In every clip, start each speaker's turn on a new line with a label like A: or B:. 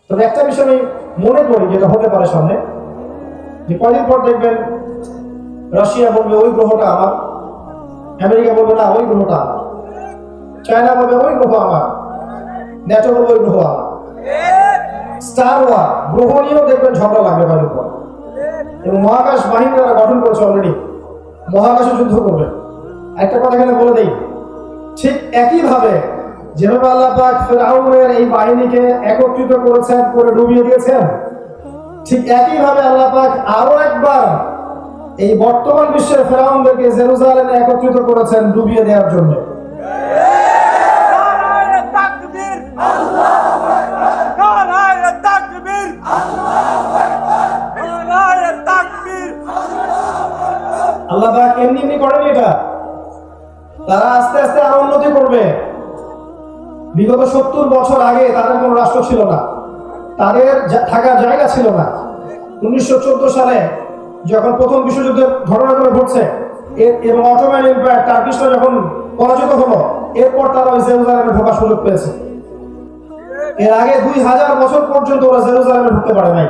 A: তবে একটা বিষয় আমি মনে করি যেটা হতে পারে সামনে, যে কয়দিন পর দেখবেন রাশিয়া বলবে ওই গ্রহটা আমার, আমেরিকা বলবে না ওই গ্রহটা আমার, চায়না বলবে ওই গ্রহ আমার, ন্যাটো বলবে ওই গ্রহ আমার। স্টার ওয়ার গ্রহ নিয়েও দেখবেন ঝগড়া লাগবে কয়দিন পর। এবং মহাকাশ বাহিনী তারা গঠন করেছে অলরেডি, মহাকাশে যুদ্ধ করবে। একটা কথা এখানে বলে দেই, ঠিক একইভাবে যেভাবে আল্লাহ পাক ফিরআউনের এই বাহিনীকে একত্রিত করেছেন, করে ডুবিয়ে দিয়েছেন, ঠিক একইভাবে আল্লাহ পাক আরো একবার এই বর্তমান বিশ্বের ফিরআউনদেরকে জেরুজালেমে একত্রিত করেছেন ডুবিয়ে দেওয়ার জন্য। আল্লাহ পাক এমনি এমনি করেনি এটা, তারা আস্তে আস্তে আরো উন্নতি করবে। বিগত 70 বছর আগে তাদের কোনো রাষ্ট্র ছিল না, তাদের থাকার জায়গা ছিল না। 1914 সালে যখন প্রথম বিশ্বযুদ্ধের ঘটনাগুলো ঘটছে এবং অটোমান এম্পায়ার টার্কিশরা যখন পরাজিত হলো, এরপর তারা ওই জেরুজালেমে ঢোকার সুযোগ পেয়েছে। এর আগে 2000 বছর পর্যন্ত ওরা জেরুজালেমে ঢুকতে পারে নাই।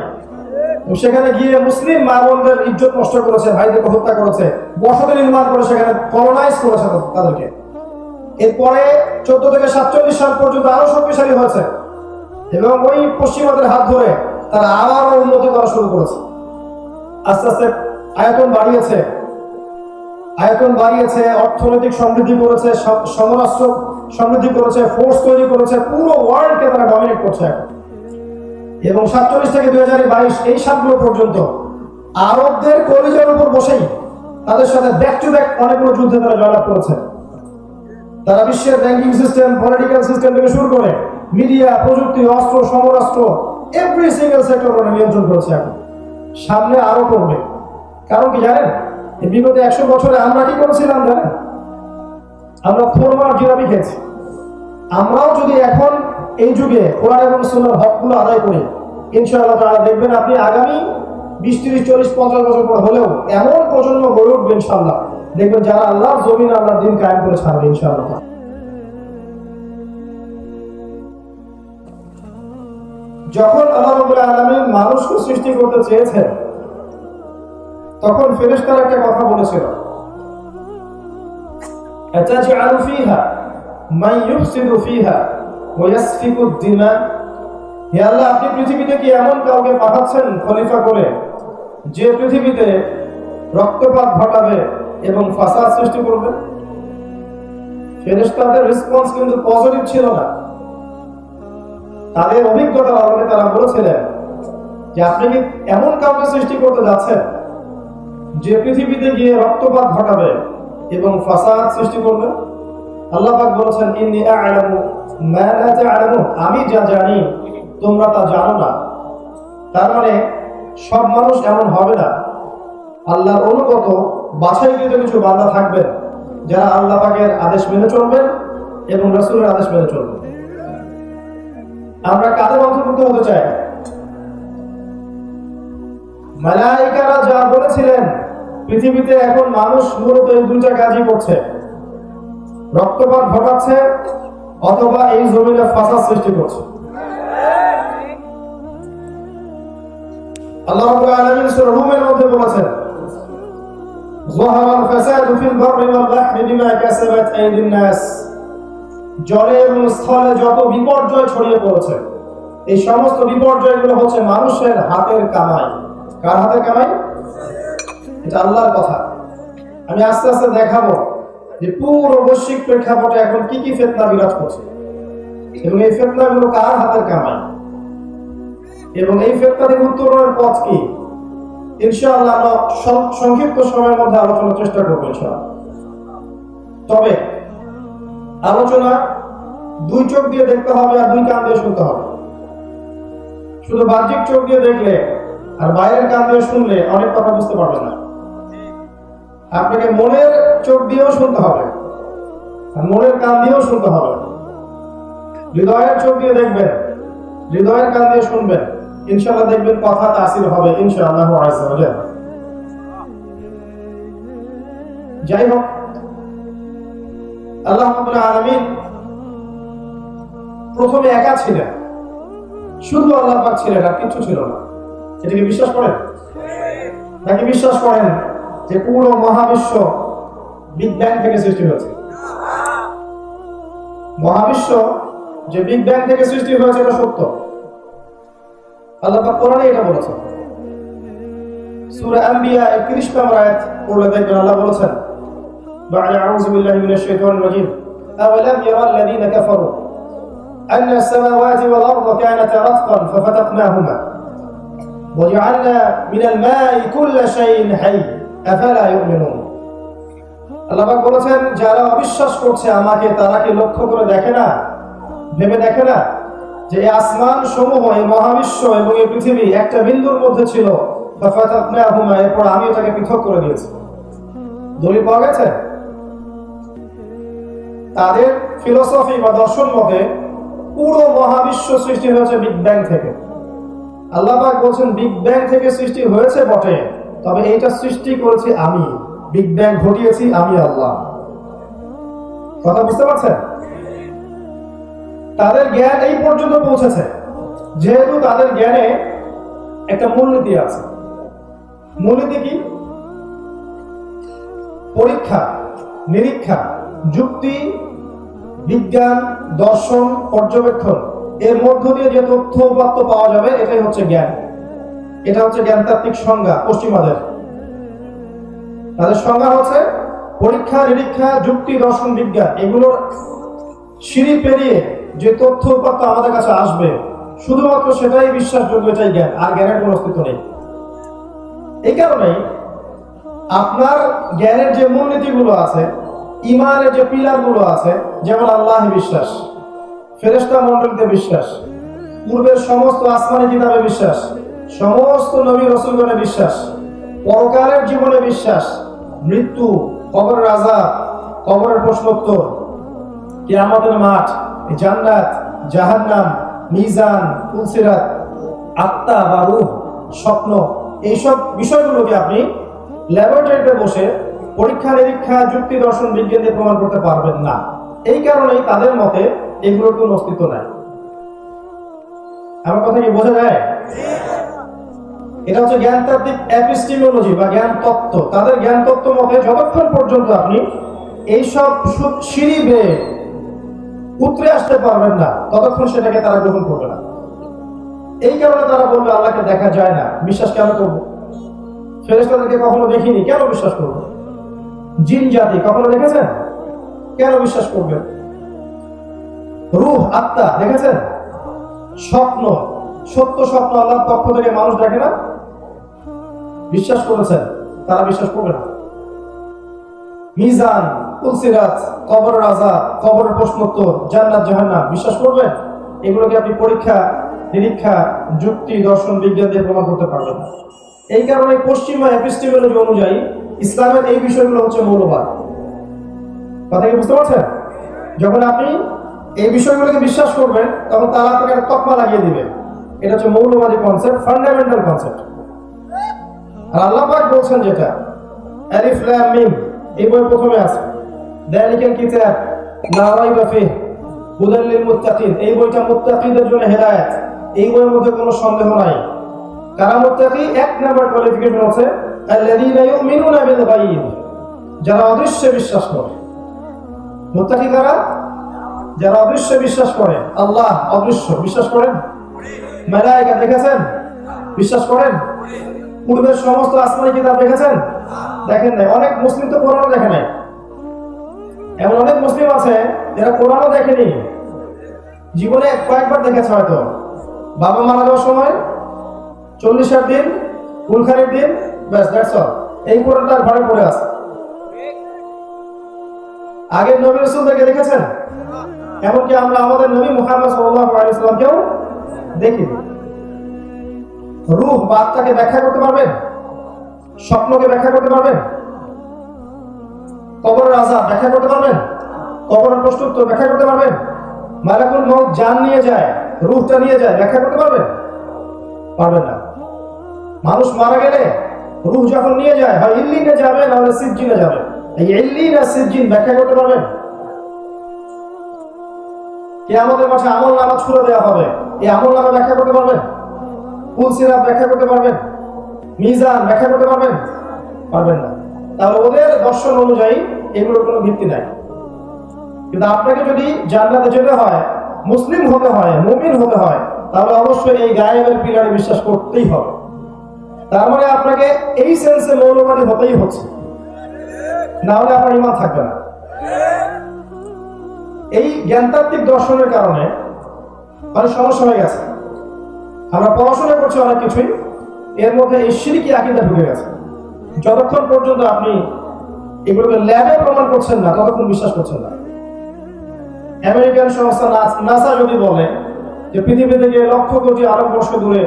A: সেখানে গিয়ে মুসলিম মা বোনদের ইজ্জত নষ্ট করেছে, ভাইদেরকে হত্যা করেছে, বসতি নির্মাণ করে সেখানে কলোনাইজ করেছে তাদেরকে। এরপরে 14 থেকে 47 সাল পর্যন্ত আরো শক্তিশালী হয়েছে এবং ওই পশ্চিমাদের হাত ধরে তারা আবারও উন্নতি করা শুরু করেছে। আস্তে আস্তে আয়তন বাড়িয়েছে, অর্থনৈতিক সমৃদ্ধি করেছে, সমরাস্ত্র সমৃদ্ধি করেছে, ফোর্স তৈরি করেছে, পুরো ওয়ার্ল্ডকে তারা ডমিনেট করছে এখন। এবং 47 থেকে 2022 এই সালগুলো পর্যন্ত আরবদের কলিজার উপর বসেই তাদের সাথে ব্যাক টু ব্যাক অনেকগুলো যুদ্ধে তারা জয়লাভ করেছে। তারা বিশ্বের ব্যাংকিং সিস্টেম, পলিটিক্যাল সিস্টেম থেকে শুরু করে মিডিয়া, প্রযুক্তি, অস্ত্র, সমরাস্ত্র, এভরি সিঙ্গেল সেক্টর ওরা নিয়ন্ত্রণ করেছে এখন। সামনে আরো করবে। কারণ কি জানেন, বিগত 100 বছরে আমরা কি করেছিলাম জানেন? আমরা ফোরমার জিরাপি খেয়েছি। আমরাও যদি এখন এই যুগে কোরআন এবং সুন্নাহর হকগুলো আদায় করি, ইনশাআল্লাহ তাআলা দেখবেন আপনি আগামী 20, 30, 40, 50 বছর পর হলেও এমন প্রজন্ম গড়ে উঠবে ইনশাআল্লাহ, দেখবেন যারা আল্লাহর জমিন আল্লাহর দিন কায়েম করে ছাড়বে ইনশাআল্লাহ। যখন আল্লাহ রাব্বুল আলামিন মানুষকে সৃষ্টি করতে চেয়েছেন, তখন ফেরেশতারা একটা কথা বলেছিল, আতাজআলু ফিহা মান ইউফসিদু ফিহা ওয়া ইয়াসফিকু দিমা। হে আল্লাহ, আপনি পৃথিবীতে কি এমন কাউকে পাঠাচ্ছেন খলিফা করে, যে পৃথিবীতে রক্তপাত ঘটাবে এবং ফাসাদ সৃষ্টি করবে? ফেরেশতাদের রেসপন্স কিন্তু পজিটিভ ছিল না। তাদের অভিজ্ঞতা বলতে তারা বলেছিলেন যে আপনি কি এমন কাউকে সৃষ্টি করতে যাচ্ছেন যে পৃথিবীতে গিয়ে রক্তপাত ঘটাবে এবং ফাসাদ সৃষ্টি করবে? আল্লাহ পাক বলেছেন, ইন্নী আ'লামু মা লা তা'লামুন, আমি যা জানি তোমরা তা জানো না। তার মানে সব মানুষ এমন হবে না। আল্লাহর অনুগত বাছাইকৃত কিছু বান্দা থাকবেন যারা আল্লাহ পাকের আদেশ মেনে চলবেন এবং রাসূলের আদেশ মেনে চলবেন। আমরা কাদের অন্তর্ভুক্ত হতে চাই? মালায়েকারা যা বলেছিলেন, পৃথিবীতে এখন মানুষ মূলত এই দুইটা কাজই করছে, রক্তপাত ঘটাচ্ছে অথবা এই জমিনে ফাসাদ সৃষ্টি করছে। আল্লাহ রাব্বুল আলামিন সূরা রুমের মধ্যে বলেছেন, যাহারাল ফাসাদু ফিল বাররি ওয়াল বাহরি বিমা কাসাবাত আইদিন নাস। জলে এবং স্থলে যত বিপর্যয় ছড়িয়ে পড়েছে, এই সমস্ত বিপর্যয়গুলো হচ্ছে মানুষের হাতের কামাই। কার হাতের কামাই? এটা আল্লাহর কথা। আমি আস্তে আস্তে দেখাবো যে পুরো বৈশ্বিক প্রেক্ষাপটে এখন কি কি ফিতনা বিরাজ করছে এবং এই ফিতনাগুলো কার হাতের কামাই এবং এই ফিতনা থেকে উত্তরণের পথ কি, ইনশাআল্লাহ আমরা সংক্ষিপ্ত সময়ের মধ্যে আলোচনার চেষ্টা করবো ইনশাআল্লাহ। তবে আলোচনা দুই চোখ দিয়ে দেখতে হবে আর দুই কান দিয়ে শুনতে হবে। শুধু বাহ্যিক চোখ দিয়ে দেখলে আর বাইরের কান দিয়ে শুনলে অনেক কথা বুঝতে পারবেন না। আপনাকে মনের চোখ দিয়েও শুনতে হবে আর মনের কান দিয়েও শুনতে হবে। হৃদয়ের চোখ দিয়ে দেখবেন, হৃদয়ের কান দিয়ে শুনবেন, ইনশাআল্লাহ দেখবেন কথা তাসির হবে ইনশাআল্লাহ আযজা ওয়া জাল্লা। যাই হোক, আল্লাহ রাব্বুল আলামিন প্রথমে একা ছিলেন, শুধু আল্লাহ পাক ছিলেন, আর কিছু ছিল না। এটাকে বিশ্বাস করেন? নাকি বিশ্বাস করেন যে পুরো মহাবিশ্ব বিগ ব্যাং থেকে সৃষ্টি হয়েছে? মহাবিশ্ব যে বিগ ব্যাং থেকে সৃষ্টি হয়েছে এটা সত্য। আল্লাহ পাক কোরআনে এটা বলেছেন। সূরা আম্বিয়া 31 নম্বর আয়াত পড়লে দেখবেন আল্লাহ বলেছেন, বা'দা আউযু বিল্লাহি মিনাশ শাইতানির রাজীম, আওয়ালাম ইয়ারাল লাযীনা কাফারু আন্না আস-সামাওয়াতি ওয়াল আরদা কানাতা রাতকান ফাফাতাকনাহুমা ওয়া জা'alna মিনাল মা'i কুল্লা শাইইন হাই আফালা ইউমিনুন। আল্লাহ পাক বলেছেন, যারা অবিশ্বাস করছে আমাকে তারা কি লক্ষ্য করে দেখে না, ভেবে দেখে না যে এই আসমান সমূহ, এই মহাবিশ্ব এবং এই পৃথিবী একটা বিন্দুর মধ্যে ছিল, ফাফাতাকনাহুমা, এরপর আমি এটাকে পৃথক করে দিয়েছি। দলিল পাওয়া গেছে? তাদের ফিলোসফি বা দর্শন মতে পুরো মহাবিশ্ব সৃষ্টি হয়েছে বিগ ব্যাং থেকে। আল্লাহ পাক বলছেন বিগ ব্যাং থেকে সৃষ্টি হয়েছে বটে, তবে এইটা সৃষ্টি করেছি আমি, বিগ ব্যাং ঘটিয়েছি আমি আল্লাহ। কথা বুঝতে পারছেন? তাদের জ্ঞান এই পর্যন্ত পৌঁছেছে, যেহেতু তাদের জ্ঞানে একটা মূলনীতি আছে। মূলনীতি কি? পরীক্ষা নিরীক্ষা, যুক্তি, বিজ্ঞান, দর্শন, পর্যবেক্ষণ, এর মধ্য দিয়ে যে তথ্য উপাত্ত পাওয়া যাবে এটাই হচ্ছে জ্ঞান। এটা হচ্ছে জ্ঞানতাত্ত্বিক সংজ্ঞা পশ্চিমাদের। তাদের সংজ্ঞা হচ্ছে পরীক্ষা নিরীক্ষা, যুক্তি, দর্শন, বিজ্ঞান, এগুলোর সিঁড়ি পেরিয়ে যে তথ্য উপাত্ত আমাদের কাছে আসবে শুধুমাত্র সেটাই বিশ্বাসযোগ্য, এটাই জ্ঞান, আর জ্ঞানের কোনো অস্তিত্ব নেই। এই কারণেই আপনার জ্ঞানের যে মূলনীতিগুলো আছে, ঈমানের যে পিলারগুলো আছে, যেমন আল্লাহ বিশ্বাস, ফেরেশতা মণ্ডলীতে বিশ্বাস, পূর্বের সমস্ত আসমানি কিতাবে বিশ্বাস, সমস্ত নবী রাসূলগণে বিশ্বাস, পরকালের জীবনে বিশ্বাস, মৃত্যু, কবরের আযাব, কবরের প্রশ্নোত্তর, কিয়ামতের মাঠ, জান্নাত, জাহান্নাম, মিজান, পুলসিরাত, আত্মা বা রূহ, স্বপ্ন, এইসব বিষয়গুলোকে আপনি ল্যাবরেটরিতে বসে পরীক্ষা নিরীক্ষা, যুক্তি, দর্শন, বিজ্ঞান দিয়ে প্রমাণ করতে পারবেন না। এই কারণেই তাদের মতে এগুলোর কোনো অস্তিত্ব নাই। আমার কথা কি বোঝা যায়? এটা হচ্ছে জ্ঞানতাত্ত্বিক এপিস্টিমোলজি বা জ্ঞান তত্ত্ব। তাদের জ্ঞান তত্ত্ব মতে যতক্ষণ পর্যন্ত আপনি এইসব সিঁড়ি বেয়ে উতরে আসতে পারবেন না, ততক্ষণ সেটাকে তারা গ্রহণ করবে না। এই কারণে তারা বলবে আল্লাহকে দেখা যায় না, বিশ্বাস কেন করবো? ফেরেশতাদেরকে কখনো দেখিনি, কেন বিশ্বাস করবো? জিন জাতি কখনো দেখেছেন, কেন বিশ্বাস করবেন? রূহ, আত্মা দেখেছেন? স্বপ্ন, সত্য স্বপ্ন আল্লাহর পক্ষ থেকে মানুষ দেখে না, বিশ্বাস করেছেন, তারা বিশ্বাস করবে না। মিজান, পুলসিরাত, কবরের আযাব, কবরের প্রশ্নোত্তর, জান্নাত, জাহান্নাম বিশ্বাস করবেন? এগুলোকে আপনি পরীক্ষা নিরীক্ষা, যুক্তি, দর্শন, বিজ্ঞান দিয়ে প্রমাণ করতে পারবেন না। এই কারণে পশ্চিমা এপিস্টিমোলজি অনুযায়ী ইসলামের এই বিষয়গুলো হচ্ছে মৌলবাদ। কথা কি বুঝতে পারছেন? যখন আপনি এই বিষয়গুলোকে বিশ্বাস করবেন তখন তারা আপনাকে একটা তকমা লাগিয়ে দিবে, এটা হচ্ছে মৌলবাদী কনসেপ্ট, ফান্ডামেন্টাল কনসেপ্ট। আর আল্লাহ পাক বলছেন যেটা আলিফ লাম মিম, এই বই প্রথমে আছে, যালিকাল কিতাব লা রাইবা ফিহি হুদাল লিল মুত্তাকিন, এই বইটা মুত্তাকিদের জন্য হেদায়েত, এই বইয়ের মধ্যে কোনো সন্দেহ নাই। কারা মুত্তাকি? এক নাম্বার কোয়ালিফিকেশন হচ্ছে আল্লাযীনা ইউমিনুনা বিল গায়ব, যারা অদৃশ্যে বিশ্বাস করে। মুত্তাকি কারা? যারা অদৃশ্যে বিশ্বাস করে। আল্লাহ অদৃশ্য, বিশ্বাস করেন? মালায়েকা দেখেছেন? বিশ্বাস করেন? পূর্বের সমস্ত আসমানি কিতাব দেখেছেন? দেখেন নাই। অনেক মুসলিম তো কোরআনও দেখে নাই। এমন অনেক মুসলিম আছে যারা কোরআনও দেখেনি, জীবনে কয়েকবার দেখেছে হয়তো। বাবা মারা যাওয়ার সময় 40 দিন, কুলখানির দিন, ব্যাস, দ্যাটস অল। এই কোরআনটা ঘরে পড়ে আছে। আগের নবী রাসূলদেরকে দেখেছেন? এমনকি আমরা আমাদের নবী মুহাম্মদ সাল্লাল্লাহু আলাইহি ওয়াসাল্লামকেও দেখিনি। রূহ বা আত্মাকে ব্যাখ্যা করতে পারবেন? স্বপ্নকে ব্যাখ্যা করতে পারবেন? কবরের আযাব ব্যাখ্যা করতে পারবেন? কবরের প্রশ্নোত্তর ব্যাখ্যা করতে পারবেন? মালাকুল মউত জান নিয়ে যায়, রূহটা নিয়ে যায়, ব্যাখ্যা করতে পারবেন? পারবেন না। মানুষ মারা গেলে রূহ যখন নিয়ে যায়, হয় ইল্লিনে যাবে না হলে সিজ্জিনে যাবে। এই ইল্লিন আর সিজ্জিন ব্যাখ্যা করতে পারবেন? কিয়ামতের মাঠে আমল নামা ছুড়ে দেওয়া হবে, এই আমলনামা ব্যাখ্যা করতে পারবেন? কুল সিরাত ব্যাখ্যা করতে পারবেন? মিজান ব্যাখ্যা করতে পারবেন? পারবেন না। তাহলে ওদের দর্শন অনুযায়ী এগুলোর কোনো ভিত্তি নাই। কিন্তু আপনাকে যদি জান্নাতে যেতে হয়, মুসলিম হতে হয়, মুমিন হতে হয়, তাহলে অবশ্যই এই গায়েবের পিলারে বিশ্বাস করতেই হবে। তার মানে আপনাকে এই সেন্সে মৌলবাদী হতেই হচ্ছে, না হলে আপনার ঈমান থাকবে না। এই জ্ঞানতাত্ত্বিক দর্শনের কারণে অনেক সমস্যা হয়ে গেছে। আমরা পড়াশোনা করছি অনেক কিছুই, এর মধ্যে এই শিরকি আকীদা ঢুকে গেছে। যতক্ষণ পর্যন্ত আপনি এগুলোকে ল্যাবে প্রমাণ করছেন না, ততক্ষণ বিশ্বাস করছেন না। আমেরিকান সংস্থা নাসা যদি বলে যে পৃথিবী থেকে লক্ষ কোটি আলোকবর্ষ দূরে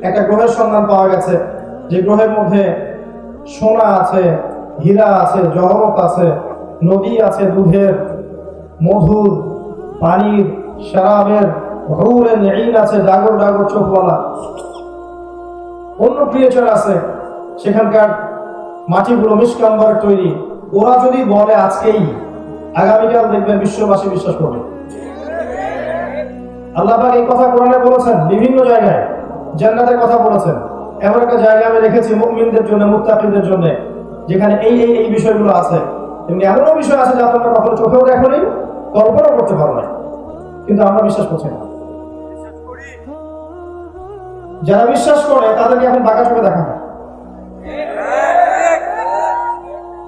A: একটা গ্রহের সন্ধান পাওয়া গেছে, যে গ্রহের মধ্যে সোনা আছে, হীরা আছে, জহরত আছে, নদী আছে, দুধের, মধুর, পানির, শরাবের, হুরের ঈন আছে, ডাগর ডাগর চোখওয়ালা, অন্য ক্রিয়েচার আছে, সেখানকার মাটিগুলো মিশকাম্বার তৈরি। ওরা যদি বলে আজকেই, আগামীকাল দেখবেন বিশ্ববাসী বিশ্বাস করবে। আল্লাহ পাক এই কথা কোরআনে বলেছেন, বিভিন্ন জায়গায় জান্নাতের কথা বলেছেন। এমন একটা জায়গা আমি রেখেছি মুমিনদের জন্য, মুত্তাকিদের জন্য, যেখানে এই এই এই বিষয়গুলো আছে। তেমনি এমনও বিষয় আছে যা তোমরা কখনো চোখেও দেখোনি, কল্পনা করতে পারো না, কিন্তু আমরা বিশ্বাস করছি না। যারা বিশ্বাস করে তাদেরকে এখন বাঁকা চোখে দেখা হয়।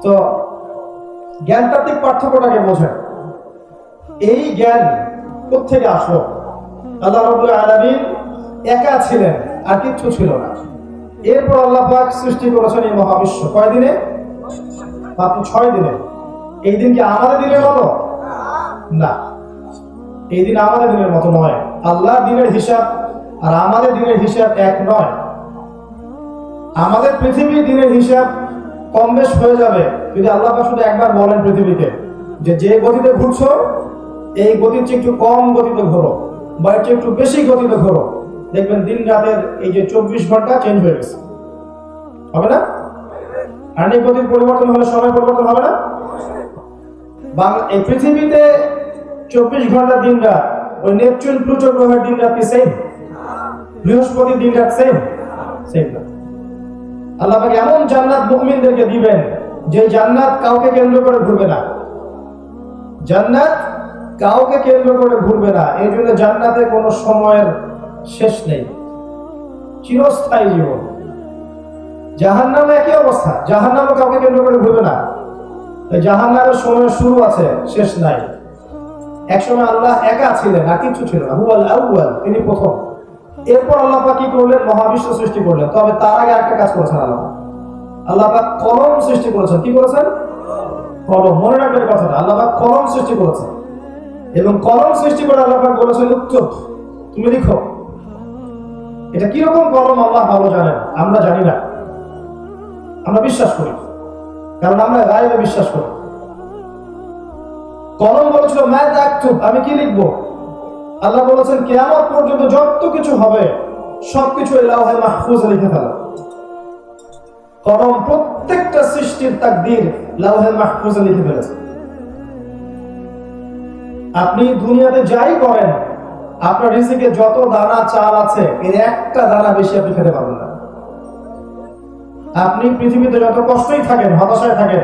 A: তো জ্ঞানতাত্ত্বিক পার্থক্যটাকে বোঝেন। এই জ্ঞান কোত্থেকে আসলো? আল্লাহ রাব্বুল আলামিন একা ছিলেন, আর কিচ্ছু ছিল না। এরপর আল্লাহ পাক সৃষ্টি করেছেন এই মহাবিশ্ব। কয় দিনে? মাত্র 6 দিনে। এই দিন কি আমাদের দিনের মতো? না, এই দিন আমাদের দিনের মতো নয়। আল্লাহর দিনের হিসাব আর আমাদের দিনের হিসাব এক নয়। আমাদের পৃথিবীর দিনের হিসাব কম বেশ হয়ে যাবে যদি আল্লাহ পাক শুধু একবার বলেন পৃথিবীকে যে যে গতিতে ঘুরছো, এই গতির চেয়ে একটু কম গতিতে ঘোরো, বা এর চেয়ে একটু বেশি গতিতে ঘোরো। দেখবেন দিন রাতের এই যে 24 ঘন্টা চেঞ্জ হয়ে গেছে। হবে না? আর্নিক গতির পরিবর্তন হলে সময় পরিবর্তন হবে না? এই পৃথিবীতে 24 ঘন্টা দিন রাত, ওই নেপচুন প্লুটো গ্রহের দিন রাত কি সেম? বৃহস্পতির দিন রাত সেম? সেম না। আল্লাহ পাক এমন জান্নাত মুমিনদেরকে দিবেন যে জান্নাত কাউকে কেন্দ্র করে ঘুরবে না। জান্নাত কাউকে কেন্দ্র করে ঘুরবে না। এই জন্য জান্নাতে কোনো সময়ের শেষ নেই, চিরস্থায়ী জীবন। জাহান্নামে একই অবস্থা, জাহান্নামও কাউকে কেন্দ্র করে ঘুরবে না। জাহান্নামের সময়ের শুরু আছে, শেষ নাই। একসময় আল্লাহ একা ছিলেন, আর কিছু ছিল না। হুয়াল আউয়াল, তিনি প্রথম। এরপর আল্লাহ পাক কি করলেন? মহাবিশ্ব সৃষ্টি করলেন। তবে তার আগে একটা কাজ করেছেন আল্লাহ। আল্লাহ পাক কলম সৃষ্টি করেছেন। কি করেছেন? কলম। মনে রাখবেন কথাটা, আল্লাহ পাক কলম সৃষ্টি করেছেন। এবং কলম সৃষ্টি করে আল্লাহ পাক বলেছেন, উক্তব, তুমি লিখো। এটা কিরকম কলম আল্লাহ ভালো জানেন, আমরা জানি না। আমরা বিশ্বাস করি, কারণ আমরা গায়েবে বিশ্বাস করি। কলম বলেছিল মাযা আকতুব, আমি কি লিখবো? আল্লাহ বলেছেন কিয়ামত পর্যন্ত যত কিছু হবে সবকিছু এই লাওহে মাহফুজে লিখে ফেলো। কলম প্রত্যেকটা সৃষ্টির তাকদীর লাওহে মাহফুজে লিখে ফেলেছে। আপনি দুনিয়াতে যাই করেন, আপনার রিজিকে যত দানা চাল আছে, এর একটা দানা বেশি আপনি খেতে পারবেন না। আপনি পৃথিবীতে যত কষ্টই থাকেন, হতাশায় থাকেন,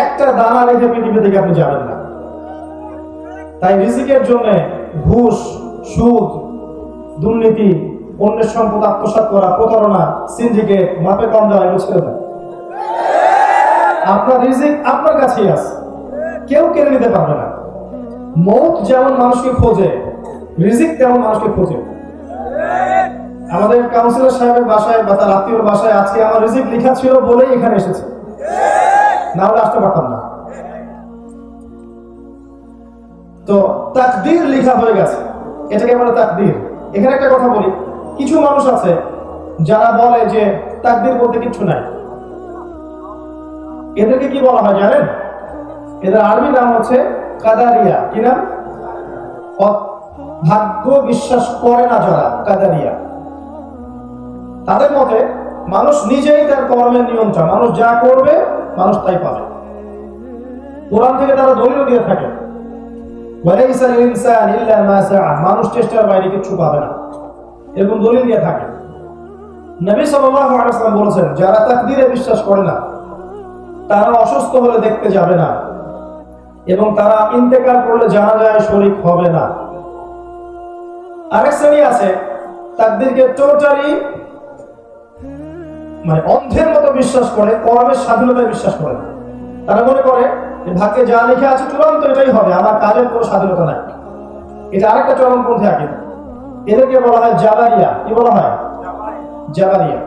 A: একটা দানা রেখে পৃথিবী থেকে আপনি যাবেন না। তাই রিজিকের জন্য ঘুষ, সুদ, দুর্নীতি, অন্যের সম্পদ আত্মসাৎ করা, প্রতারণা, সিন্ডিকেট, মাপে কম দেওয়া, এগুলো ছেড়ে দেন। আপনার রিজিক আপনার কাছেই আছে, কেউ কেড়ে নিতে পারবে না। মৌত যেমন মানুষকে খোঁজে, রিজিক তেমন মানুষকে খোঁজে। আমাদের কাউন্সিলর সাহেবের বাসায় বা তার আত্মীয়র বাসায় আজকে আমার রিজিক লেখা ছিল বলেই এখানে এসেছে, না হলে আসতে পারতাম না। তো তাকদীর লেখা হয়ে গেছে, এটাকে বলে তাকদীর। এখানে একটা কথা বলি, কিছু মানুষ আছে যারা বলে যে তাকদীর বলতে কিছু নাই। এদেরকে কি বলা হয় জানেন? এদের আরবি নাম হচ্ছে কাদারিয়া। কি নাম? ভাগ্য বিশ্বাস করে না যারা, কাদারিয়া। তাদের মতে মানুষ নিজেই তার কর্মের নিয়ন্ত্রণ, মানুষ যা করবে মানুষ তাই পাবে। কোরআন থেকে তারা দলিল দিয়ে থাকে, মানুষ চেষ্টার বাইরে কিছু পাবে না। এরকম দলিল দিয়ে থাকে। নবী সাল্লাল্লাহু আলাইহি ওয়াসাল্লাম বলেছেন, যারা তাকদীরে বিশ্বাস করে না তারা অসুস্থ হলে দেখতে যাবে না এবং তারা ইন্তেকাল করলে জানাজায় শরীক হবে না। আরেক শ্রেণী আছে তাকদীরকে টোটালি মানে অন্ধের মতো বিশ্বাস করে, কর্মের স্বাধীনতায় বিশ্বাস করে। তারা মনে করে যে ভাগ্যে যা লেখা আছে চূড়ান্ত এটাই হবে, আমার কাজের কোনো স্বাধীনতা নাই। এটা আরেকটা চরমপন্থী আকীদা। এদেরকে বলা হয় জাবারিয়া। কি বলা হয়? জাবারিয়া।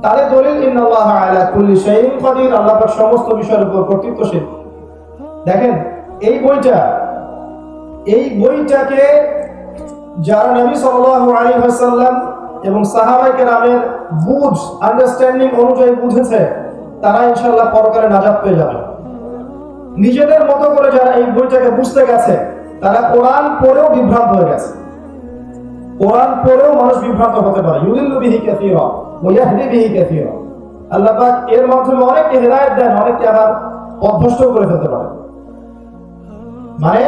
A: তাদের দলিল ইন্নাল্লাহা আলা কুল্লি শাইইন কাদির, আল্লাহ পাক সমস্ত বিষয়ের উপর কর্তৃত্বশীল। দেখেন এই বইটাকে যারা নবী সাল্লাল্লাহু আলাইহি ওয়াসাল্লাম এবং সাহাবায়ে কেরামের বুঝ আন্ডারস্ট্যান্ডিং অনুযায়ী বুঝেছে তারা ইনশাআল্লাহ পরকালে নাজাত পেয়ে যাবে। নিজেদের মতো করে যারা এই বইটাকে বুঝতে গেছে তারা কোরআন পড়েও বিভ্রান্ত হয়ে গেছে। কোরআন পড়েও মানুষ বিভ্রান্ত হতে পারে। ইউদিল্লু বিহি কাসীরা ওয়া ইয়াহদি বিহি কাসীরা। আল্লাহ পাক এর মাধ্যমে অনেককে হেদায়েত দেন, অনেককে আবার পথভ্রষ্ট করে ফেলতে পারে। মানে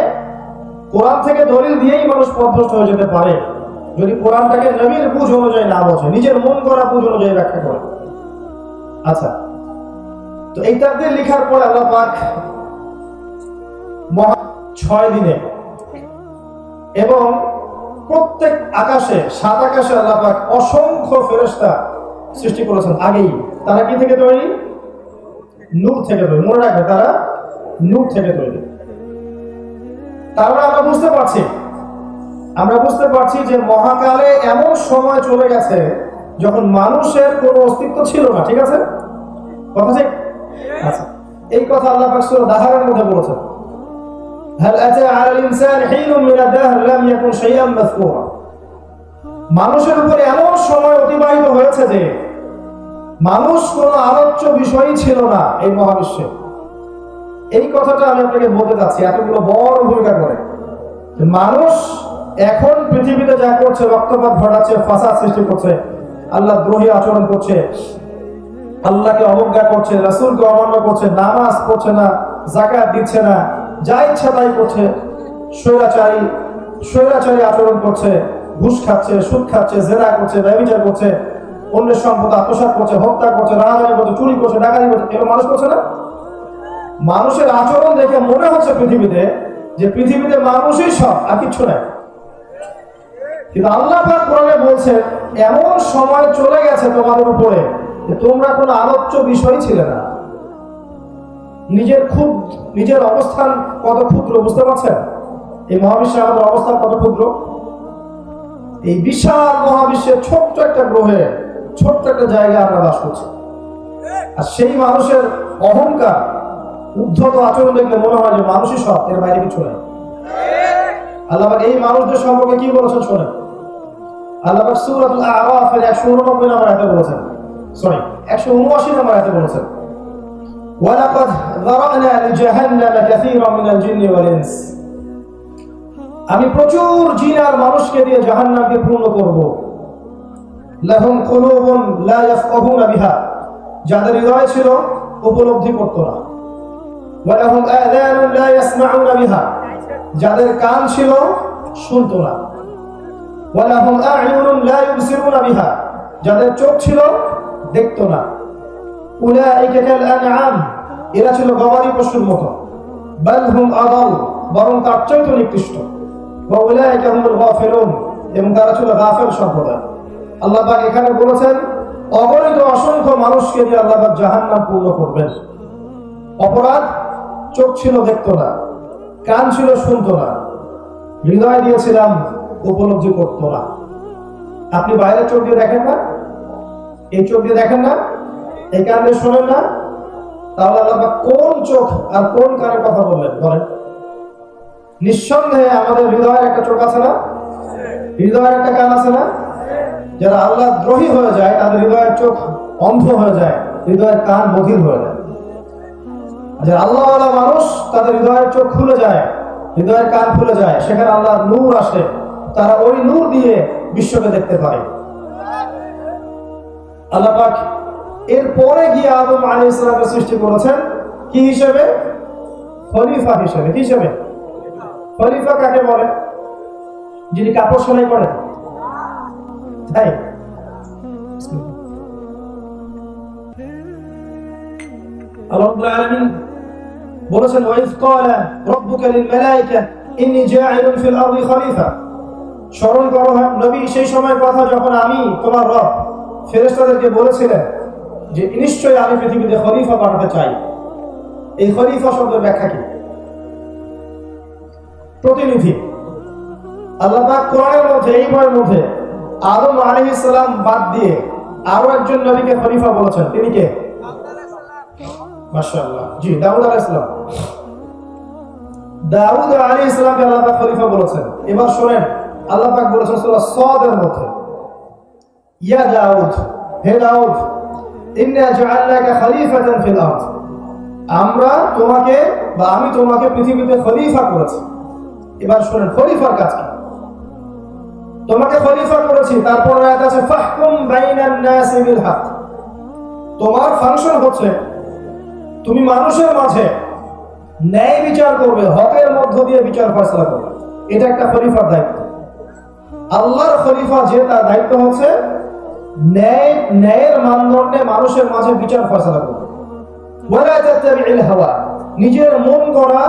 A: কোরআন থেকে দলিল দিয়েই মানুষ পথভ্রষ্ট হয়ে যেতে পারে যদি কোরআনটাকে নবীর বুঝ অনুযায়ী না বোঝে, নিজের মন করা বুঝ অনুযায়ী ব্যাখ্যা করে। আচ্ছা, তো এই তাকদীর লেখার পর আল্লাহ পাক 6 দিনে এবং প্রত্যেক আকাশে, 7 আকাশে আল্লাহ পাক অসংখ্য ফেরেশতা সৃষ্টি করেছেন আগেই। তারা কি থেকে তৈরি? নূর থেকে তৈরি। মনে রাখবে, তারা নূর থেকে তৈরি। তারপরে আমরা বুঝতে পারছি যে মহাকালে এমন সময় চলে গেছে যখন মানুষের কোনো অস্তিত্ব ছিল না। ঠিক আছে? কথা ঠিক? আচ্ছা, এই কথা আল্লাহ পাক সূরা দাহরের মধ্যে বলেছেন, হাল আতা আলাল ইনসানি হিনুম মিন আদ-দাহর লাম ইয়াকুন শাইআন মাযকুরা। মানুষের উপরে এমন সময় অতিবাহিত হয়েছে যে মানুষ কোনো আলোচ্য বিষয়ই ছিল না এই মহাবিশ্বে। এই কথাটা আমি আপনাকে বলতে চাচ্ছি, এতগুলো বড় ভূমিকা করে। মানুষ এখন পৃথিবীতে যা করছে, রক্তপাত ঘটাচ্ছে, ফাসাদ সৃষ্টি করছে, আল্লাহ দ্রোহী আচরণ করছে, আল্লাহকে অবজ্ঞা করছে, রাসূলকে অমান্য করছে, নামাজ পড়ছে না, যাকাত দিচ্ছে না, যা ইচ্ছা তাই করছে, স্বৈরাচারী আচরণ করছে, ঘুষ খাচ্ছে, সুদ খাচ্ছে, জেনা করছে, ব্যভিচার করছে, অন্যের সম্পদ আত্মসাৎ করছে, হত্যা করছে, রাহাজানি করছে, চুরি করছে, ডাকাতি করছে। এগুলো মানুষ করছে না? মানুষের আচরণ দেখে মনে হচ্ছে যে পৃথিবীতে মানুষই সব, আর কিচ্ছু নাই। কিন্তু আল্লাহ পাক কোরআনে বলছেন এমন সময় চলে গেছে তোমাদের উপরে যে তোমরা কোনো আলোচ্য বিষয় ছিলে না। নিজের অবস্থান কত ক্ষুদ্র বুঝতে পারছেন? এই মহাবিশ্বে আমাদের অবস্থান কত ক্ষুদ্র। এই বিশাল মহাবিশ্বের ছোট্ট একটা গ্রহে, ছোট্ট একটা জায়গায় আমরা বাস করছি। আর সেই মানুষের অহংকার, উদ্ধত আচরণ দেখলে মনে হয় যে মানুষই সব, এর বাইরে কিছু নাই। আল্লাহ পাক এই মানুষদের সম্পর্কে কি বলেছেন শোনেন। আল্লাহ পাক সূরাতুল আ'রাফের 189 নম্বর আয়াতে বলেছেন, 179 নম্বর আয়াতে বলেছেন, ওয়ালাকাদ যারা'না লিজাহান্নামা কাসীরাম মিনাল জিন্নি ওয়াল ইনস। আমি প্রচুর জিন আর মানুষকে দিয়ে জাহান্নামকে পূর্ণ করব। লাহুম কুলুবুন লা ইয়াফকাহুনা বিহা, যাদের হৃদয় ছিল উপলব্ধি করত না। ওয়া লাহুম আযানুন লা ইয়াসমাউনা বিহা, যাদের কান ছিল শুনতো না। ওয়া লাহুম আ'য়ুনুন লা ইউবসিরুনা বিহা, যাদের চোখ ছিল দেখতো না। উলাইকা কাল আনআম, এরা ছিল গবাদি পশুর মতো। বাল হুম আদাল, বরং তার চাইতে নিকৃষ্ট। ওয়া উলাইকা হুমুল গাফিলুন, এবং তারা ছিল গাফিল সম্প্রদায়। আল্লাহ পাক এখানে বলেছেন অগণিত অসংখ্য মানুষকে দিয়ে আল্লাহ পাক জাহান্নাম পূর্ণ করবেন। অপরাধ, চোখ ছিল দেখতো না, কান ছিল শুনতো না, হৃদয় দিয়েছিলাম উপলব্ধি করতো না। আপনি বাইরের চোখ দিয়ে দেখেন না, এই চোখ দিয়ে দেখেন না, এই কান দিয়ে শোনেন না, তাহলে আল্লাহ পাক কোন চোখ আর কোন কানের কথা বললেন বলেন? নিঃসন্দেহে আমাদের হৃদয়ের একটা চোখ আছে না, হৃদয়ের একটা কান আছে না। যারা আল্লাহ দ্রোহী হয়ে যায় তাদের হৃদয়ের চোখ অন্ধ হয়ে যায়, হৃদয়ের কান বধির হয়ে যায়। যারা আল্লাহওয়ালা মানুষ তাদের হৃদয়ের চোখ খুলে যায়, হৃদয়ের কান খুলে যায়, সেখানে আল্লাহর নূর আসে, তারা ওই নূর দিয়ে বিশ্বকে দেখতে পারে। আল্লাহ পাক এরপরে গিয়ে আদম আলাইহিস সালামের সৃষ্টি করেছেন কি হিসেবে? খলিফা হিসেবে। কি হিসেবে? খলিফা কাকে বলে? যিনি কাপড় সেলাই করেন। তাই আল্লাহ রাব্বুল আলামিন বলেছেন ওয়াইজ ক্বালা রাব্বুকা লিল মালায়েকা ইন্নী জাa'ilun ফিল আরদি খলিফা। স্মরণ করো নবী সেই সময়ের কথা যখন আমি তোমার রব ফেরেশতাদেরকে বলেছিলেন যে নিশ্চয়ই আমি পৃথিবীতে খলিফা পাঠাতে চাই। এই খলিফা শব্দের ব্যাখ্যা কি? প্রতিনিধি। আল্লাহ পাক কোরআনের মধ্যে এই বইয়ের মধ্যে আদম আলাইহিস সালাম বাদ দিয়ে আরো একজন নবীকে খলিফা বলেছেন। তিনি কে? মাশাআল্লাহ, জি, দাউদ আলাইহিস সালাম। দাউদ আলাইহিস সালামকে আল্লাহ পাক খলিফা বলেছেন। এবার শুনেন, আল্লাহ পাক বলেছেন সূরা সাদের মধ্যে, ইয়া দাউদ, হে দাউদ, ইন্না জাআলনাকা খলিফাতান ফিল আরদ, আমরা তোমাকে বা আমি তোমাকে পৃথিবীতে খলিফা করেছি। এবার শুনেন খলিফার কাজ কি? তোমাকে খলিফা করেছি, তারপর আয়াত আছে ফাহকুম বাইনান নাসি বিল হক। তোমার ফাংশন হচ্ছে তুমি মানুষের মাঝে ন্যায় বিচার করবে, হকের মধ্য দিয়ে বিচার ফয়সালা করবে। এটা একটা খলিফার দায়িত্ব। আল্লাহর খলিফা যে তার দায়িত্ব হচ্ছে ন্যায়ের মানদণ্ডে মানুষের মাঝে বিচার ফয়সালা করবে। ওয়ালা তাত্তাবি'ল হাওয়া, নিজের মন গড়া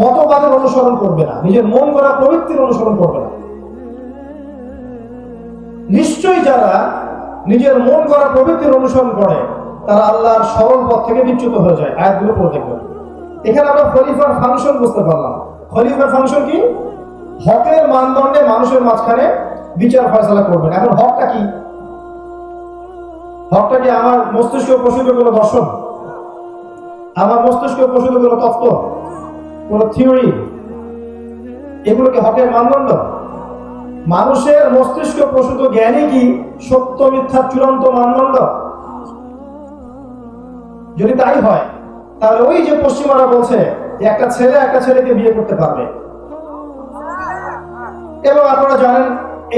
A: মতবাদের অনুসরণ করবে না, নিজের মন গড়া প্রবৃত্তির অনুসরণ করবে না। নিশ্চয়ই যারা নিজের মন গড়া প্রবৃত্তির অনুসরণ করে তারা আল্লাহর সরল পথ থেকে বিচ্যুত হয়ে যায়। আয়াতগুলো পড়ে দেখবেন। এখানে আমরা খলিফার ফাংশন বুঝতে পারলাম। খলিফার ফাংশন কি? হকের মানদণ্ডে মানুষের মাঝখানে বিচার ফয়সালা করবেন। এখন হকটা কি? হকটা কি আমার মস্তিষ্ক প্রসূত কোনো দর্শন, আমার মস্তিষ্ক প্রসূত কোনো তত্ত্ব, কোনো থিওরি? এগুলো কি হকের মানদণ্ড? মানুষের মস্তিষ্ক প্রসূত জ্ঞানী কি সত্য মিথ্যার চূড়ান্ত মানদণ্ড? যদি তাই হয় তাহলে ওই যে পশ্চিমারা বলছে একটা ছেলে একটা ছেলেকে বিয়ে করতে পারবে, এবং আপনারা জানেন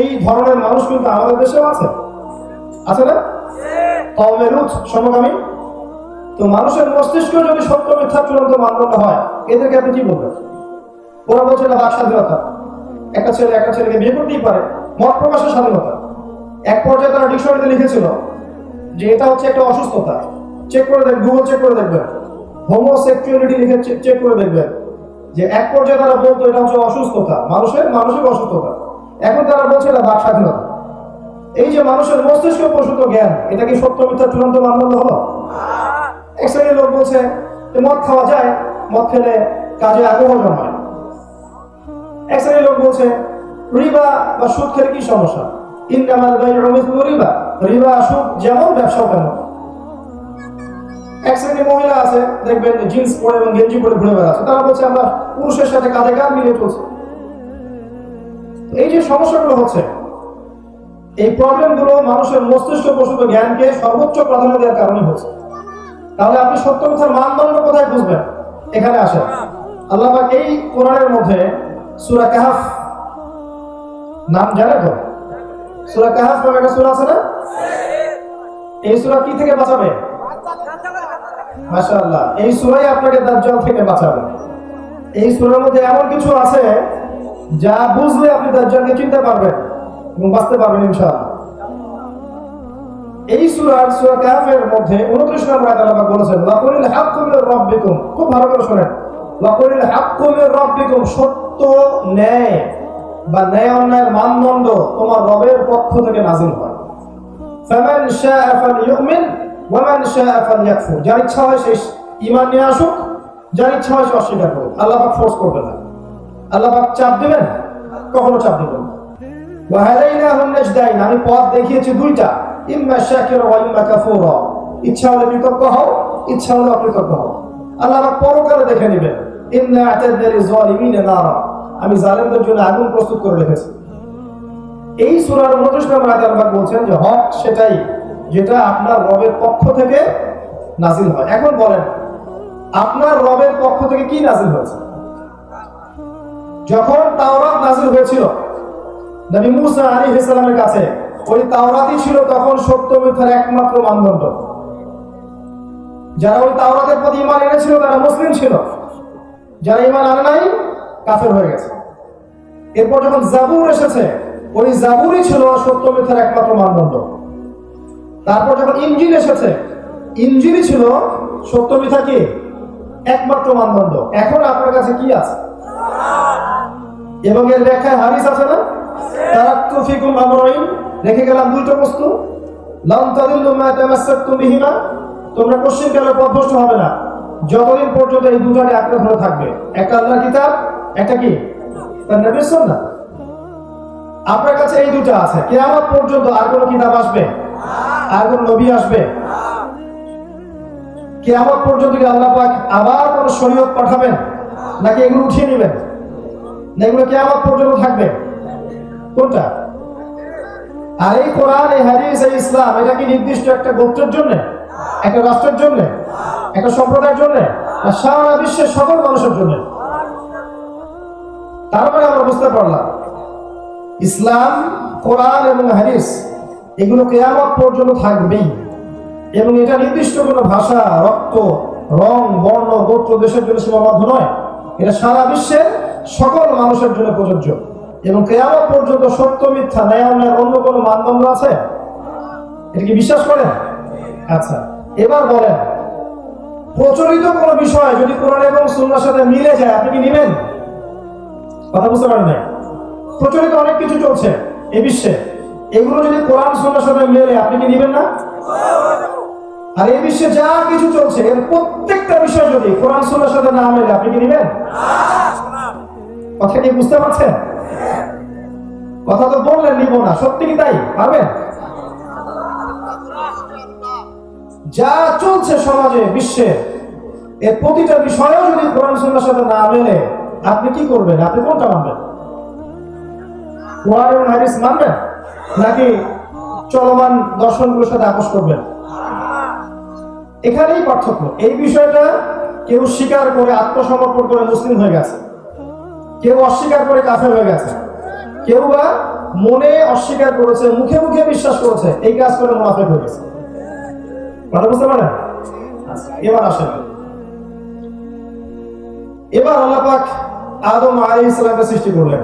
A: এই ধরনের মানুষ কিন্তু আমাদের দেশেও আছে, আছে না? কওমে লূত সমকামী। তো মানুষের মস্তিষ্ক যদি সত্য মিথ্যার চূড়ান্ত মানদণ্ড হয়, এদেরকে আপনি কি বলবেন? ওরা বলছে না বাক স্বাধীনতা, একটা ছেলে একটা ছেলেকে বিয়ে করতেই পারে, মত প্রকাশের স্বাধীনতা। এক পর্যায়ে তারা ডিকশনারিতে লিখেছিল যে এটা হচ্ছে একটা অসুস্থতা। চেক করে দেখবেন, গুগল চেক করে দেখবেন, হোমোসেক্সুয়ালিটি লিখে চেক করে দেখবেন যে এক পর্যায়ে তারা বলতো এটা হচ্ছে অসুস্থতা, মানুষের মানসিক অসুস্থতা। এখন তারা বলছে এটা বাক স্বাধীনতা। এই যে মানুষের মস্তিষ্ক প্রসূত জ্ঞান, এটা কি সত্য মিথ্যার চূড়ান্ত মানদণ্ড হলো? এক শ্রেণীর লোক বলছে যে মদ খাওয়া যায়, মদ খেলে কাজে আগ্রহ জন্মায়। এক শ্রেণীর লোক বলছে রিবা বা সুদ খেলে কি সমস্যা? ইনকামাল বাইউ মিসলু রিবা, রিবা সুদ যেমন ব্যবসাও তেমন। এক শ্রেণীর মহিলা আছে, দেখবেন জিন্স পরে এবং গেঞ্জি পরে ঘুরে বেড়াচ্ছে, তারা বলছে আমরা পুরুষের সাথে কাঁধে কাঁধ মিলিয়ে চলছে। এই যে সমস্যাগুলো হচ্ছে, এই প্রবলেমগুলো মানুষের মস্তিষ্ক প্রসূত জ্ঞানকে সর্বোচ্চ প্রাধান্য দেওয়ার কারণে হচ্ছে। তাহলে আপনি সত্য মিথ্যার মানদণ্ড কোথায় বুঝবেন? এখানে আসেন। আল্লাহ পাক এই কোরআনের মধ্যে সূরা কাহফ নাম জানেন তো? সূরা কাহফ নামে একটা সূরা আছে না? এই সূরা কি থেকে বাঁচাবে? মাশাআল্লাহ, এই সূরাই আপনাকে দাজ্জাল থেকে বাঁচাবে। এই সূরার মধ্যে এমন কিছু আছে যা বুঝলে আপনি দাজ্জালকে চিনতে পারবেন এবং বাঁচতে পারবেন ইনশাআল্লাহ। এই সূরা কাহফের মধ্যে 29 নম্বর আয়াতে আল্লাহ বলেছেন ওয়াকুলিল হাক্কু মির রাব্বিকুম। খুব ভালো করে শুনেন, ওয়াকুলিল হাক্কু মির রাব্বিকুম, সত্য ন্যায় বা ন্যায় অন্যায়ের মানদণ্ড তোমার রবের পক্ষ থেকে নাযিল হয়। ফামান শাআ ফালইউমিন ওয়া মান শাআ ফালইয়াকফুর, যার ইচ্ছা হয় সে ঈমান নিয়ে আসুক, যার ইচ্ছা হয় সে অস্বীকার করুক। আল্লাহ পাক ফোর্স করবেন না, আল্লাহ পাক চাপ দিবেন, কখনো চাপ দিবেন না। ওয়া হাদাইনাহুন নাজদাইন, আমি পথ দেখিয়েছি দুইটা, ইম্মা শাকিরা ওয়া ইম্মা কাফুরা, ইচ্ছা হলে কৃতজ্ঞ হও, ইচ্ছা হলে অকৃতজ্ঞ হও। আল্লাহ পাক পরকালে দেখে নেবেন। ইন্না আ'তাদনা লিয-যালিমিনা নারা, আমি জালেমদের জন্য আগুন প্রস্তুত করে রেখেছি। এই সূরার 29 নম্বর আয়াতে আল্লাহ বলছেন যে হক সেটাই যেটা আপনার রবের পক্ষ থেকে নাযিল হয়। এখন বলেন আপনার রবের পক্ষ থেকে কি নাযিল হয়েছে? যখন তাওরাত নাযিল হয়েছিল নবী মুসা আলাইহিস সালামের কাছে, ওই তাওরাতই ছিল তখন সত্য মিথ্যার একমাত্র মানদণ্ড। যারা ওই তাওরাতের প্রতি ঈমান এনেছিল তারা মুসলিম ছিল, যারা ঈমান আনে নাই কাফের হয়ে গেছে। এরপর যখন জাবুর এসেছে, ওই জাবুরই ছিল সত্য মিথ্যার একমাত্র মানদণ্ড। তারপর যখন ইনজিল এসেছে, ইনজিলই ছিল সত্য মিথ্যা কি একমাত্র মানদণ্ড। এখন আপনার কাছে কি আছে? এবং এর ব্যাখ্যায় হাদিস আছে না, তারাক্তু ফিকুম আমরাইন, রেখে গেলাম দুটো বস্তু, লান তাদিল্লু মা তামাসসাকতুম বিহিমা, তোমরা পশ্চিমকালে পথভ্রষ্ট হবে না যতদিন পর্যন্ত এই দুটাকে আঁকড়ে ধরে থাকবে। একটা আল্লাহর কিতাব, একটা কি তার নবীর সুন্নাহ। আপনার কাছে এই দুটো আছে, কিয়ামত পর্যন্ত আর কোনো কিতাব আসবে? আর কোন নবী আসবে? কিয়ামত পর্যন্ত কি আল্লাহ পাক আবার কোন শরীয়ত পাঠাবেন, নাকি এগুলো উঠিয়ে নেবেন? না এগুলো কিয়ামত পর্যন্ত থাকবে? কোনটা? আর এই কোরআন, এই হাদিস, এই ইসলাম, এটা কি নির্দিষ্ট একটা গোত্রের জন্য, একটা রাষ্ট্রের জন্য, একটা সম্প্রদায়ের জন্য, না সারা বিশ্বের সকল মানুষের জন্য? তারপরে আমরা বুঝতে পারলাম ইসলাম, কোরআন এবং হাদিস এগুলো কিয়ামত পর্যন্ত থাকবেই, এবং এটা নির্দিষ্ট কোনো ভাষা, রক্ত, রং, বর্ণ, গোত্র, দেশের জন্য সীমাবদ্ধ নয়। এটা সারা বিশ্বের সকল মানুষের জন্য প্রযোজ্য, এবং কিয়ামত পর্যন্ত সত্য মিথ্যা, ন্যায় অন্যায়ের অন্য কোনো মানদণ্ড আছে? এটা কি বিশ্বাস করেন? আচ্ছা, এবার বলেন, প্রচলিত কোনো বিষয় যদি কোরআন এবং সুন্নাহর সাথে মিলে যায়, আপনি কি নেবেন? কথা বুঝতে পারেন না? প্রচলিত অনেক কিছু চলছে এই বিশ্বে, এগুলো যদি কোরআন সুন্নাহর সাথে মিলে, আপনি কি নেবেন না? আর এই বিশ্বে যা কিছু চলছে এর প্রত্যেকটা বিষয় যদি কোরআন সুন্নাহর সাথে না মিলে, আপনি কি নেবেন? কথা কি বুঝতে পারছেন? কথা তো বললেন নিব না, সত্যি কি তাই? পারবেন? যা চলছে সমাজে, বিশ্বে, এর প্রতিটা বিষয়ও যদি কোরআন সুন্নাহর সাথে না মেলে, আপনি কি করবেন? আপনি কোনটা মানবেন? কোরআন এবং হাদিস মানবেন, নাকি চলমান দর্শনগুলোর সাথে আপোষ করবেন? এখানেই পার্থক্য। এই বিষয়টা কেউ স্বীকার করে আত্মসমর্পণ করে মুসলিম হয়ে গেছে, কেউ অস্বীকার করে কাফের হয়ে গেছে, কেউ বা মনে অস্বীকার করেছে, মুখে মুখে বিশ্বাস করেছে, এই কাজ করে মুনাফিক হয়ে গেছে। কথা বুঝতে পারেন? এবার আসেন, এবার আল্লাহ পাক আদম আলাইহিস সালামকে সৃষ্টি করলেন।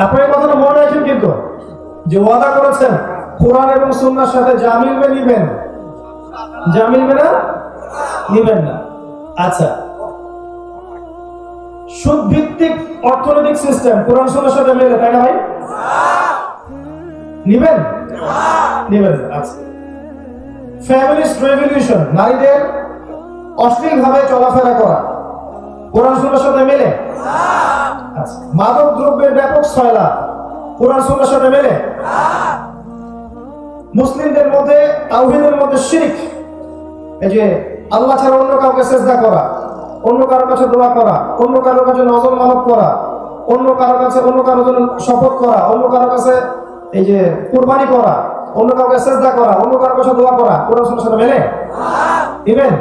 A: আপনার এই কথাটা মনে রাখেন, কিন্তু যে ওয়াদা করেছেন কোরআন এবং সুন্নাহর সাথে যা মিলবে নিবেন, যা মিলবে না নিবেন না। আচ্ছা, সুদ ভিত্তিক অর্থনৈতিক সিস্টেম কোরআন সুন্নাহর সাথে মিলে, তাই না ভাই? নিবেন? নিবেন। আচ্ছা, ফ্যামিলিস্ট রেভলিউশন, নারীদের অশ্লীল ভাবে চলাফেরা করা, কোরআন সুন্নাহর সাথে মেলে? আচ্ছা, মাদক দ্রব্যের ব্যাপক ছয়লা, কোরআন সুন্নাহর সাথে মেলে? মুসলিমদের মধ্যে, তাওহীদের মধ্যে শিরক, এই যে আল্লাহ ছাড়া অন্য কাউকে সিজদা করা, অন্য কারোর কাছে দোয়া করা, অন্য কারোর কাছে নজর মানত করা, অন্য কারোর কাছে, অন্য কারোর জন্য শপথ করা, অন্য কারোর কাছে এই যে কুরবানি করা, অন্য কাউকে সিজদা করা, অন্য কারোর কাছে দোয়া করা, কোরআন সুন্নাহর সাথে মেলে? দিবেন?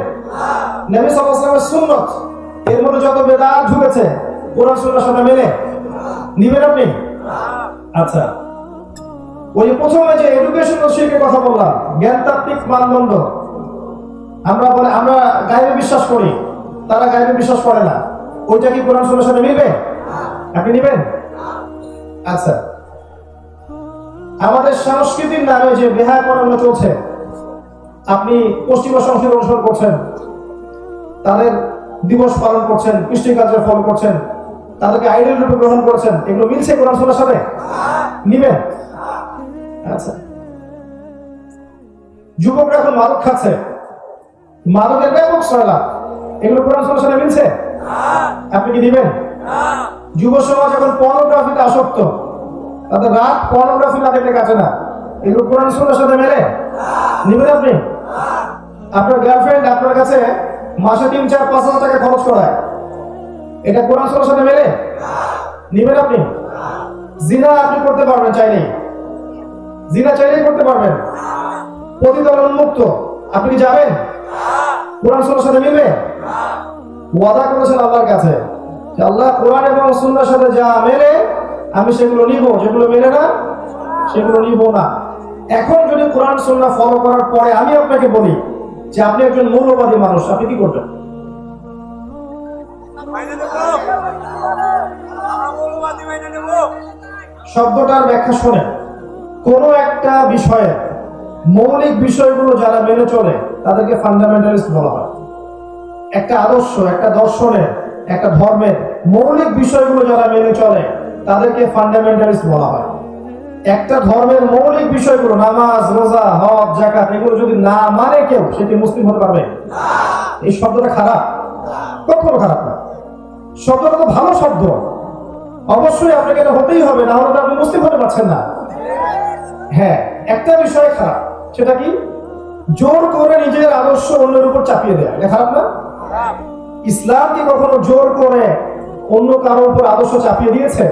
A: নবী সাল্লাল্লাহু আলাইহি ওয়াসাল্লামের সুন্নাত, এর মধ্যে যত বেদাত ঢুকেছে, কোরআন সুন্নাহর সাথে মেলে? নিবেন আপনি? আচ্ছা, ওই প্রথমে যে এডুকেশনাল শিক্ষার কথা বললাম, জ্ঞানতাত্ত্বিক মানদণ্ড, আমরা বলে আমরা গায়বে বিশ্বাস করি, তারা গায়বে বিশ্বাস করে না, ওইটা কি কোরআন সুন্নাহর সাথে মিলবে? আপনি নিবেন? আচ্ছা, আমাদের সংস্কৃতির নামে যে বেহায়াপনা চলছে, আপনি পশ্চিমা সংস্কৃতি অনুসরণ করছেন, তাদের দিবস পালন করছেন, কৃষ্টি কালচার ফলো করছেন, তাদেরকে আইডল রূপে গ্রহণ করছেন, এগুলো মিলছে কোরআন সুন্নাহর সাথে? নিবেন? আচ্ছা, যুবকরা এখন মাদক খাচ্ছে, মাদকের ব্যাপক ছয়লা, এগুলো কোরআন সুন্নাহর সাথে মিলছে? আপনি কি দিবেন? যুব সমাজ এখন পর্নোগ্রাফিতে আসক্ত, তাদের রাত পর্নোগ্রাফি না দেখলে কাছে না, এগুলো কোরআন সুন্নাহর সাথে মেলে? নিবেন আপনি? আপনার গার্লফ্রেন্ড আপনার কাছে মাসে 3-4-5 হাজার টাকা খরচ করায়, এটা কোরআন সুন্নাহর সাথে মেলে? নিবেন আপনি? জিনা আপনি করতে পারবেন চাইলেই, জিনা চাইলেই করতে পারবেন, পতিতার উন্মুক্ত, আপনি কি যাবেন? কোরআন সুন্নাহর সাথে মিলবে? ওয়াদা করেছেন আল্লাহর কাছে যে আল্লাহ কোরআন এবং সুন্নাহর সাথে যা মেলে আমি সেগুলো নিব, যেগুলো মেলে না সেগুলো নিব না। এখন যদি কোরআন সুন্নাহ ফলো করার পরে আমি আপনাকে বলি যে আপনি একজন মৌলবাদী মানুষ, আপনি কি করবেন? শব্দটার ব্যাখ্যা শোনেন। কোন একটা বিষয়ের মৌলিক বিষয়গুলো যারা মেনে চলে তাদেরকে ফান্ডামেন্টালিস্ট বলা হয়। একটা আদর্শ, একটা দর্শনের, একটা ধর্মের মৌলিক বিষয়গুলো যারা মেনে চলে তাদেরকে ফান্ডামেন্টালিস্ট বলা হয়। একটা ধর্মের মৌলিক বিষয়গুলো, নামাজ, রোজা, হজ, যাকাত, এগুলো যদি না মানে কেউ, সে কি মুসলিম হতে পারবে? এই শব্দটা খারাপ? কখনো খারাপ না। শব্দটা তো ভালো শব্দ। অবশ্যই আপনাকে এটা হতেই হবে, না হলে আপনি মুসলিম হতে পারছেন না। হ্যাঁ, একটা বিষয় খারাপ, সেটা কি? জোর করে নিজের আদর্শ অন্যের উপর চাপিয়ে দেয়। এটা খারাপ না? ইসলাম কি কখনো জোর করে অন্য কারোর উপর আদর্শ চাপিয়ে দিয়েছে?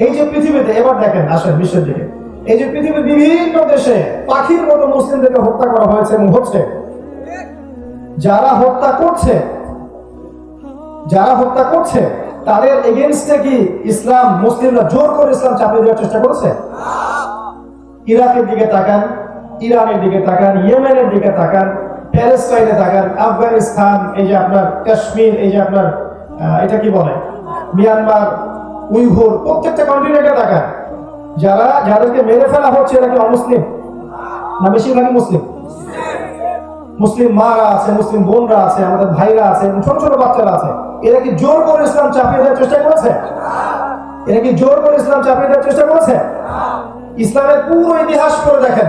A: এই যে পৃথিবীতে, এবার দেখেন, আসেন বিশ্বের দিকে, এই যে পৃথিবীর বিভিন্ন দেশে পাখির মতো মুসলিমদেরকে হত্যা করা হয়েছে এবং হচ্ছে। যারা হত্যা করছে তাদের এগেইনস্টে কি ইসলাম, মুসলিমরা জোর করে ইসলাম চাপিয়ে দেওয়ার চেষ্টা করেছে? ইরাকের দিকে তাকান, ইরানের দিকে তাকান, ইয়েমেনের দিকে তাকান, প্যালেস্টাইনে তাকান, আফগানিস্তান, এই যে আপনার কাশ্মীর, এই যে আপনার এটা কি বলে মিয়ানমার, উইঘুর, প্রত্যেকটা কন্টিনেন্টে তাকান। যাদেরকে মেরে ফেলা হচ্ছে এরা কি অমুসলিম না বেশিরভাগই মুসলিম? মুসলিম মারা আছে, মুসলিম বোনরা আছে, আমাদের ভাইরা আছে, ছোট ছোট বাচ্চারা আছে। এরা কি জোর করে ইসলাম চাপিয়ে দেওয়ার চেষ্টা করেছে? ইসলামের পুরো ইতিহাস করে দেখেন,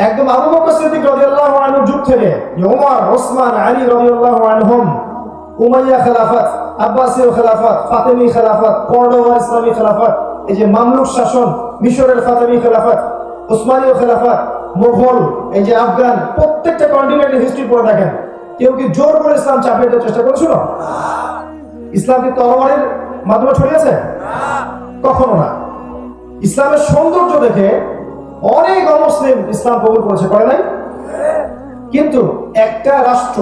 A: একদম আবু বকর সিদ্দিক রাদিয়াল্লাহু আনহুর যুগ থেকে ওমর, ওসমান, আলী রাদিয়াল্লাহু আনহুম, উমাইয়া খেলাফত, আব্বাসীয় খেলাফত, ফাতেমি খেলাফত, কর্ডোবার ইসলামী খেলাফত, এই যে মামলুক শাসন, মিশরের ফাতেমি খেলাফত, উসমানীয় খেলাফত, মুঘল, এই যে আফগান, প্রত্যেকটা কন্টিনেন্টের হিস্ট্রি পড়ে দেখেন, কেউ কি জোর করে ইসলাম চাপিয়ে দেওয়ার চেষ্টা করেছিল? ইসলাম কি তরবারির মাধ্যমে ছড়িয়েছে? কখনো না। ইসলামের সৌন্দর্য দেখে অনেক অমুসলিম ইসলাম কবুল করেছে, করে নাই? কিন্তু একটা রাষ্ট্র,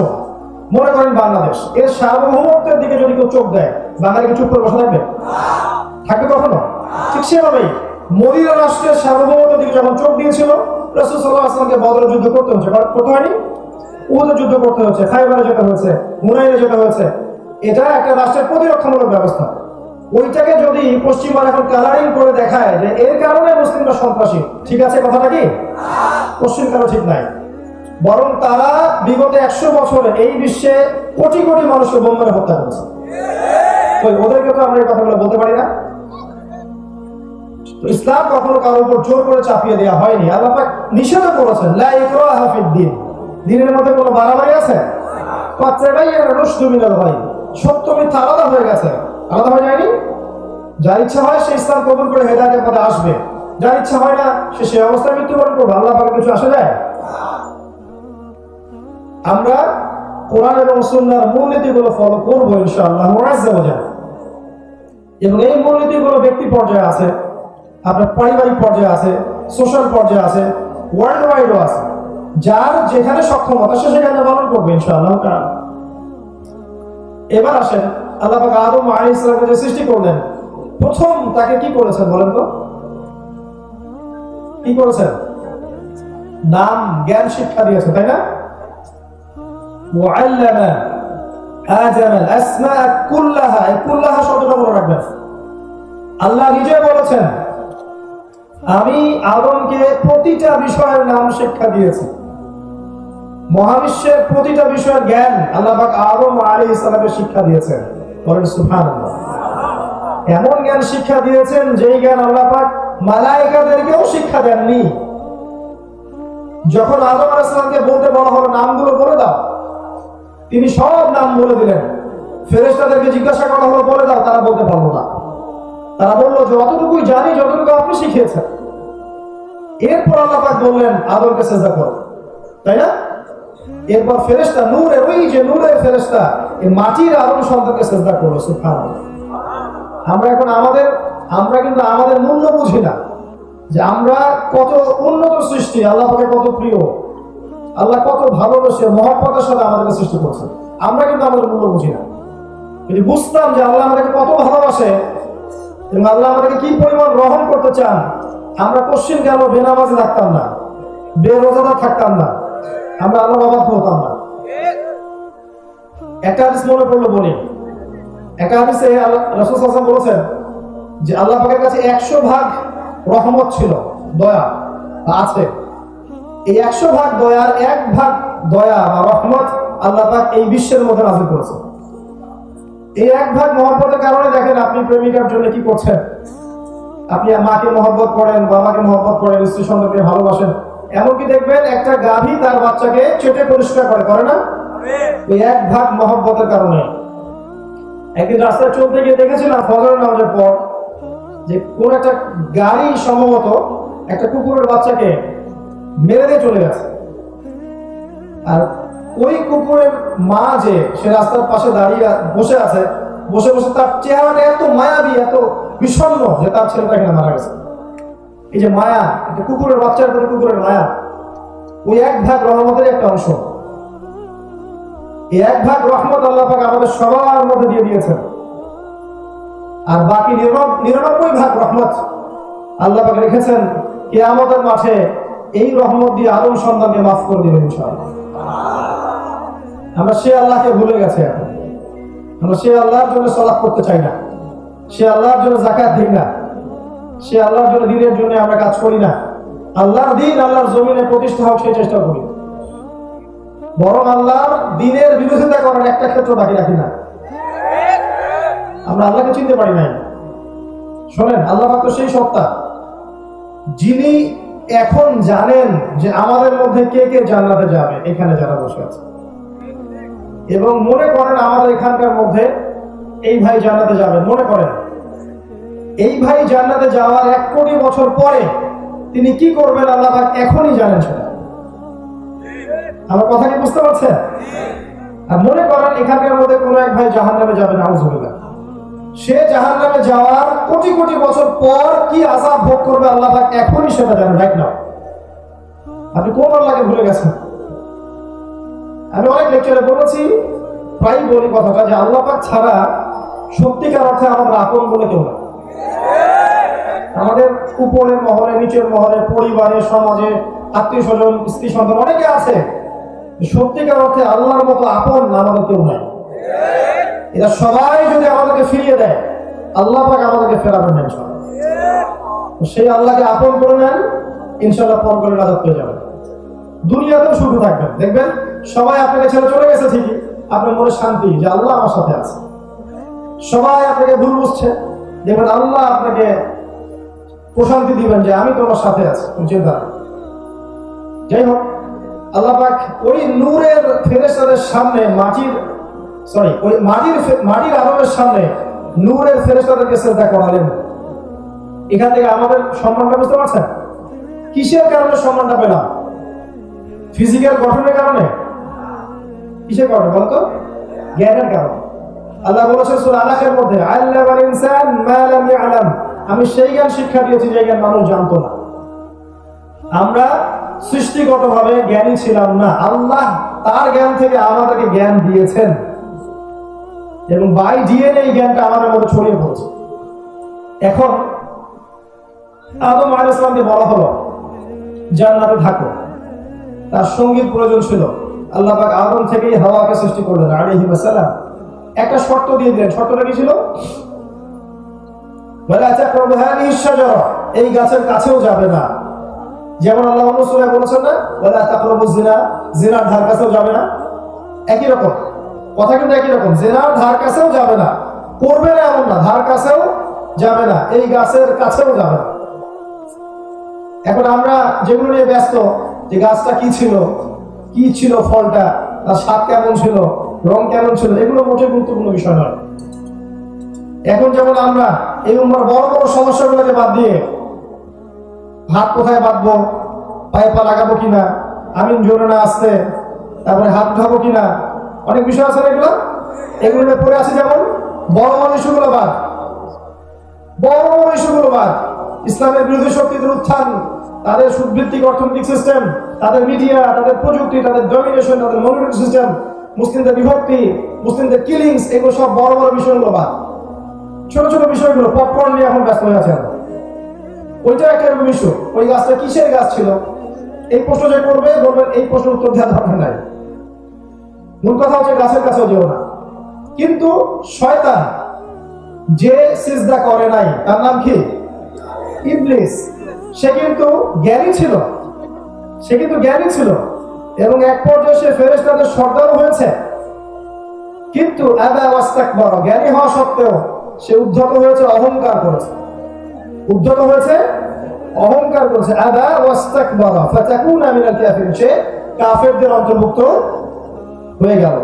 A: মনে করেন বাংলাদেশ, এর সার্বভৌমত্বের দিকে যদি কেউ চোখ দেয়, বাঙালি কি চুপ করে বসে থাকবে? থাকবে কখনো? ঠিক সেভাবেই মদিনা রাষ্ট্রের সার্বভৌমত্বের দিকে যখন চোখ দিয়েছিল, রাসূল সাল্লাল্লাহু আলাইহি ওয়াসাল্লামকে বদরের যুদ্ধ করতে হয়নি? উহুদের যুদ্ধ করতে হয়েছে, খায়বারে যেতে হয়েছে, হুনাইনে যেতে হয়েছে। এটা একটা রাষ্ট্রের প্রতিরক্ষামূলক ব্যবস্থা। ওইটাকে যদি পশ্চিমবঙ্গ এখন কালারিং করে দেখায় যে এর কারণে মুসলিমরা সন্ত্রাসী, ঠিক আছে কথাটা কি? পশ্চিম কারো ঠিক নাই। বরং তারা বিগত 100 বছরে এই বিশ্বে কোটি কোটি মানুষকে বোম মেরে হত্যা করেছে। ওদেরকে তো আমরা এই কথাগুলো বলতে পারি না। ইসলাম কখনো কারোর উপর জোর করে চাপিয়ে দেওয়া হয়নি। আল্লাহ পাক নিষেধ করেছেন, লা ইকরাহা ফিদ-দীন। দ্বীনের মধ্যে কোনো বাড়াবাড়ি আছে? সত্য মিথ্যা আলাদা হয়ে গেছে, আলাদা হয়ে যায়নি। যার ইচ্ছা হয় সে ইসলাম কবুল করে হেদায়েতের পথে আসবে, যার ইচ্ছা হয় না সে সেই অবস্থায় মৃত্যুবরণ করবে। আল্লাহ পাকের কিছু আসে যায়? আমরা কোরআন এবং সুন্নাহর মূলনীতিগুলো ফলো করব ইনশাআল্লাহ আজ্জা ওয়া জাল। এবং এই মূলনীতিগুলো ব্যক্তি পর্যায়ে আছে, আপনার পারিবারিক পর্যায়ে আছে, সোশ্যাল পর্যায়ে আছে, ওয়ার্ল্ড ওয়াইডও আছে। যার যেখানে সক্ষমতা সে সেখানে পালন করবে ইনশাআল্লাহ। এবার আসেন, আল্লাহ পাক আদম আলাইহিস সালামকে যে সৃষ্টি করলেন, প্রথম তাকে কি করেছেন বলেন তো? কি করেছেন? নাম, জ্ঞান শিক্ষা দিয়েছেন, তাই না? ওয়াআল্লামা আদম আল-আসমা কুল্লাহা। এই কুল্লাহা শব্দটা মনে রাখবেন। আল্লাহ নিজে বলেছেন, আমি আদমকে প্রতিটা বিষয়ের নাম শিক্ষা দিয়েছি। মহাবিশ্বের প্রতিটা বিষয়ের জ্ঞান আল্লাহ পাক আদম আলাইহিস সালামকে শিক্ষা দিয়েছেন। বলেন সুবহানাল্লাহ। এমন জ্ঞান শিক্ষা দিয়েছেন যেই জ্ঞান আল্লাহ পাক মালায়েকাদেরকেও শিক্ষা দেননি। যখন আদম আলাইহিস সালামকে বলতে বলা হলো নামগুলো বলে দাও, তিনি সব নাম বলে দিলেন। ফেরেশতাদেরকে জিজ্ঞাসা করা হলো বলে দাও, তারা বলতে পারলো না। তারা বললো যে অতটুকুই জানি যতটুকু আপনি শিখিয়েছেন। এরপর আল্লাহ পাক বললেন আদমকে সিজদা করো, তাই না? এরপর ফেরেশতা নূরের, ওই যে নূরের ফেরেশতা এই মাটির আদম সন্তানকে সিজদা করলো। সুবহানাল্লাহ। আমরা কিন্তু আমাদের মূল্য বুঝি না, যে আমরা কত উন্নত সৃষ্টি, আল্লাহ পাকের কত প্রিয়, আল্লাহ কত ভালোবাসে, মহব্বতের সাথে আমাদেরকে সৃষ্টি করছেন। আমরা কিন্তু আমাদের মূল্য বুঝি না। যদি বুঝতাম যে আল্লাহ আমাদেরকে কত ভালোবাসে এবং আল্লাহ আমাদেরকে কি পরিমাণ গ্রহণ করতে চান, আমরা পশ্চিম গেল বেনামাজ থাকতাম না, বেরোজাদার থাকতাম না, আমরা আল্লাহর অবাধ্য হতাম না। একটা হাদিস মনে পড়লো বলি। একটা হাদিসে রাসূল সাল্লাল্লাহু আলাইহি ওয়াসাল্লাম বলেছেন, যে আল্লাহ পাকের কাছে 100 ভাগ রহমত ছিল, দয়া আছে। এই 100 ভাগ দয়ার 1 ভাগ দয়া বা রহমত আল্লাহ পাক এই বিশ্বের মধ্যে নাযিল করেছে। এই 1 ভাগ মহব্বতের কারণে দেখেন আপনি প্রেমিকার জন্য কি করছেন। আপনি মাকে মহব্বত করেন, বাবাকে মহব্বত করেন, স্ত্রী সন্তানকে ভালোবাসেন, এমনকি দেখবেন একটা গাভী তার বাচ্চাকে চেটে পরিষ্কার করে না? এই 1 ভাগ মহব্বতের কারণে। একদিন রাস্তায় চলতে গিয়ে দেখেছিলাম ফজর নামাজের পর যে কোন একটা গাড়ি সম্ভবত একটা কুকুরের বাচ্চাকে মেরে দিয়ে চলে গেছে। আর ওই কুকুরের মা যে সে রাস্তার পাশে দাঁড়িয়ে বসে আছে, বসে বসে তার চেহারাটা এত মায়াবী, এত বিষণ্ণ যে তার ছেলেটা এখানে মারা গেছে। এই যে মায়া, কুকুরের বাচ্চার প্রতি কুকুরের মায়া, ওই 1 ভাগ রহমতের একটা অংশ। এই 1 ভাগ রহমত আল্লাহ পাক আমাদের সবার মধ্যে দিয়ে দিয়েছেন। আর বাকি 99 ভাগ রহমত আল্লাহ পাক রেখেছেন কিয়ামতের মাঠে। এই রহমত দিয়ে আদম সন্তানকে মাফ করে দিবেন ইনশাআল্লাহ। আমরা সে আল্লাহকে ভুলে গেছি এখন। আমরা সে আল্লাহর জন্য সালাত করতে চাই না, সে আল্লাহর জন্য যাকাত দিই না, সে আল্লাহর জন্য দ্বীনের জন্য আমরা কাজ করি না। আল্লাহর দ্বীন আল্লাহর জমিনে প্রতিষ্ঠা হোক সেই চেষ্টা করি, বরং আল্লাহর দ্বীনের বিরোধিতা করার একটা ক্ষেত্র বাকি রাখি না। আমরা আল্লাহকে চিনতে পারি নাই। শোনেন, আল্লাহ পাক তো সেই সত্তা যিনি এখন জানেন যে আমাদের মধ্যে কে কে জান্নাতে যাবে, এখানে যারা বসে আছে, এবং মনে করেন আমাদের এখানকার মধ্যে এই ভাই জান্নাতে যাবে, মনে করেন এই ভাই জান্নাতে যাওয়ার 1 কোটি বছর পরে তিনি কি করবেন আল্লাহ পাক এখনই জানেন সেটা। আমার কথা কি বুঝতে পারছেন? আর মনে করেন এখানকার মধ্যে কোনো এক ভাই জাহান্নামে যাবে, নাউযুবিল্লাহ। সে জাহান্নামে যাওয়ার কোটি কোটি বছর পর কি আযাব ভোগ করবে আল্লাহ পাক এখনই সেটা জানেন, রাইট নাও। আপনি কোন আল্লাহকে ভুলে গেছেন? আমি অনেক লেকচারে বলেছি, প্রায় বলি কথাটা, যে আল্লাহ পাক ছাড়া সত্যিকার অর্থে আমাদের আপন বলে কেউ না। আমাদের উপরের মহলে, নিচের মহলে, পরিবারে, সমাজে, আত্মীয় স্বজন, স্ত্রী সন্তান অনেকে আছে, সত্যিকার অর্থে আল্লাহর মতো আপন আমাদের কেউ নাই। এরা সবাই যদি আমাদেরকে ফিরিয়ে দেয়, আল্লাহ পাক আমাদেরকে ফেরাবেন না ইনশাআল্লাহ। সেই আল্লাহকে আপন করে নেন, ইনশাআল্লাহ পর করে নাজাত পেয়ে যাবেন, দুনিয়াতেও সুখে থাকবেন। দেখবেন সবাই আপনাকে ছেড়ে চলে গেছে ঠিকই, আপনার মনে শান্তি যে আল্লাহ আমার সাথে আছে। সবাই আপনাকে ভুল বুঝছে, দেখবেন আল্লাহ আপনাকে প্রশান্তি দিবেন যে আমি তোমার সাথে আছি, চিন্তা নেই। যাই হোক, আল্লাহ পাক ওই নূরের ফেরেশতাদের সামনে ওই মাটির আদমের সামনে নূরের ফেরেশতাদেরকে সিজদা করালেন। এখান থেকে আমাদের সম্মানটা বুঝতে পারছেন? কিসের কারণে সম্মানটা পেলাম? ফিজিক্যাল গঠনের কারণে? কিসের কারণে বলতো? জ্ঞানের কারণে। আল্লাহ বলেছেন সূরা আলাকের মধ্যে, আল্লামাল ইনসান মা লাম ইয়ালাম, আমি সেই জ্ঞান শিক্ষা দিয়েছি যে জ্ঞান মানুষ জানতো না। আমরা সৃষ্টিগতভাবে জ্ঞানী ছিলাম না, আল্লাহ তার জ্ঞান থেকে আমাদেরকে জ্ঞান দিয়েছেন, এবং বাই ডিএনএ এই জ্ঞানটা আমাদের মধ্যে ছড়িয়ে পড়েছে। এখন আদম আলাইহিস সালামকে বলা হলো জান্নাতে থাকো, তার সঙ্গীর প্রয়োজন ছিল। আল্লাহ পাক আদম থেকেই হাওয়াকে সৃষ্টি করলেন আলাইহিস সালাম। একটা শর্ত দিয়ে দিলেন। শর্তটা কি ছিল? ওয়ালা তাকরাবু হাযিহিশ শাজারা, এই গাছের কাছেও যাবে না। যেমন আল্লাহ অন্য সূরায় বলেছেন না, ওয়ালা তাকরাবু জিনা, জিনার ধার কাছেও যাবে না। একই রকম কথা, কিন্তু একই রকম, জিনার ধার কাছেও যাবে না, করবে না এমন না, ধার কাছেও যাবে না, এই গাছের কাছেও যাবে না। এখন আমরা যেগুলো নিয়ে ব্যস্ত, যে গাছটা কি ছিল ফলটা, তার স্বাদ কেমন ছিল, রং কেমন ছিল, এগুলো মোটেই গুরুত্বপূর্ণ বিষয় নয়। এখন যেমন আমরা এই উম্মার বড় বড় সমস্যাগুলোকে বাদ দিয়ে হাত কোথায় বাঁধবো, পায়ে পা লাগাবো কিনা, আমিন জোরে না আসতে, তারপরে হাত উঠাবো কিনা, অনেক বিষয় আছে না, এগুলো নিয়ে পড়ে আছে। যেমন বড় বড় ইস্যুগুলো বাদ, ইসলামের বিরোধী শক্তিদের উত্থান, তাদের সুদভিত্তিক অর্থনৈতিক সিস্টেম, তাদের মিডিয়া, তাদের প্রযুক্তি, তাদের ডমিনেশন, তাদের মনিটরিং সিস্টেম, মুসলিমদের বিভক্তি, মুসলিমদের কিলিংস, এগুলো সব বড় বড় বিষয়গুলো বাদ। ছোট ছোট বিষয়গুলো, পপকর্ন নিয়ে এখন ব্যস্ত হয়ে আছেন। ওইটা একটা এরকম ইস্যু, ওই গাছটা কিসের গাছ ছিল, এই প্রশ্ন যে করবে, বলবেন এই প্রশ্ন উত্তর দেওয়ার দরকার নাই। মূল কথা হচ্ছে গাছের কাছেও যেও না। কিন্তু শয়তান যে সিজদা করে নাই তার নাম কি? ইবলিস। সে কিন্তু জ্ঞানী ছিল, এবং এক পর্যায়ে সে ফেরেশতাদের সর্দার হয়েছে, কিন্তু আবা ওয়াস্তাকবারা, জ্ঞানী হওয়া সত্ত্বেও সে উদ্ধত হয়েছে, অহংকার করেছে। আবা ওয়াস্তাকবারা ফাতাকুনা মিনাল কাফিরিন, সে কাফেরদের অন্তর্ভুক্ত হয়ে গেল।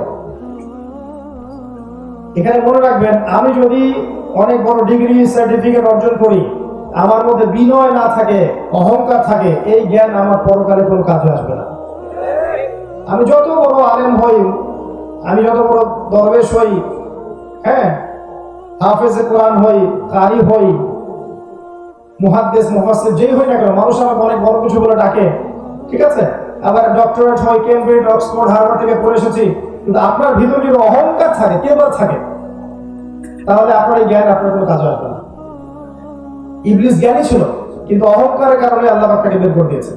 A: এখানে মনে রাখবেন, আমি যদি অনেক বড় ডিগ্রি সার্টিফিকেট অর্জন করি, আমার মধ্যে বিনয় না থাকে, অহংকার থাকে, এই জ্ঞান আমার পরকালে কোনো কাজে আসবে না। আমি যত বড় আলেম হই, আমি যত বড় দরবেশ হই, হ্যাঁ, হাফেজে কোরআন হই, কারি হই, মুহাদ্দিস মুফাসসির যেই হই না কেন, মানুষ আমাকে অনেক বড় কিছু বলে ডাকে, ঠিক আছে, আবার ডক্টরেট হয়, কেমব্রিজ, অক্সফোর্ড, হার্ভার্ড থেকে পড়ে এসেছি, কিন্তু আপনার ভিতরে যদি অহংকার থাকে, কেবল থাকে, তাহলে আপনার এই জ্ঞান আপনার কোনো কাজে আসবে না। ইবলিস জ্ঞানী ছিল, কিন্তু অহংকারের কারণে আল্লাহ পাক তাকে বের করে দিয়েছে।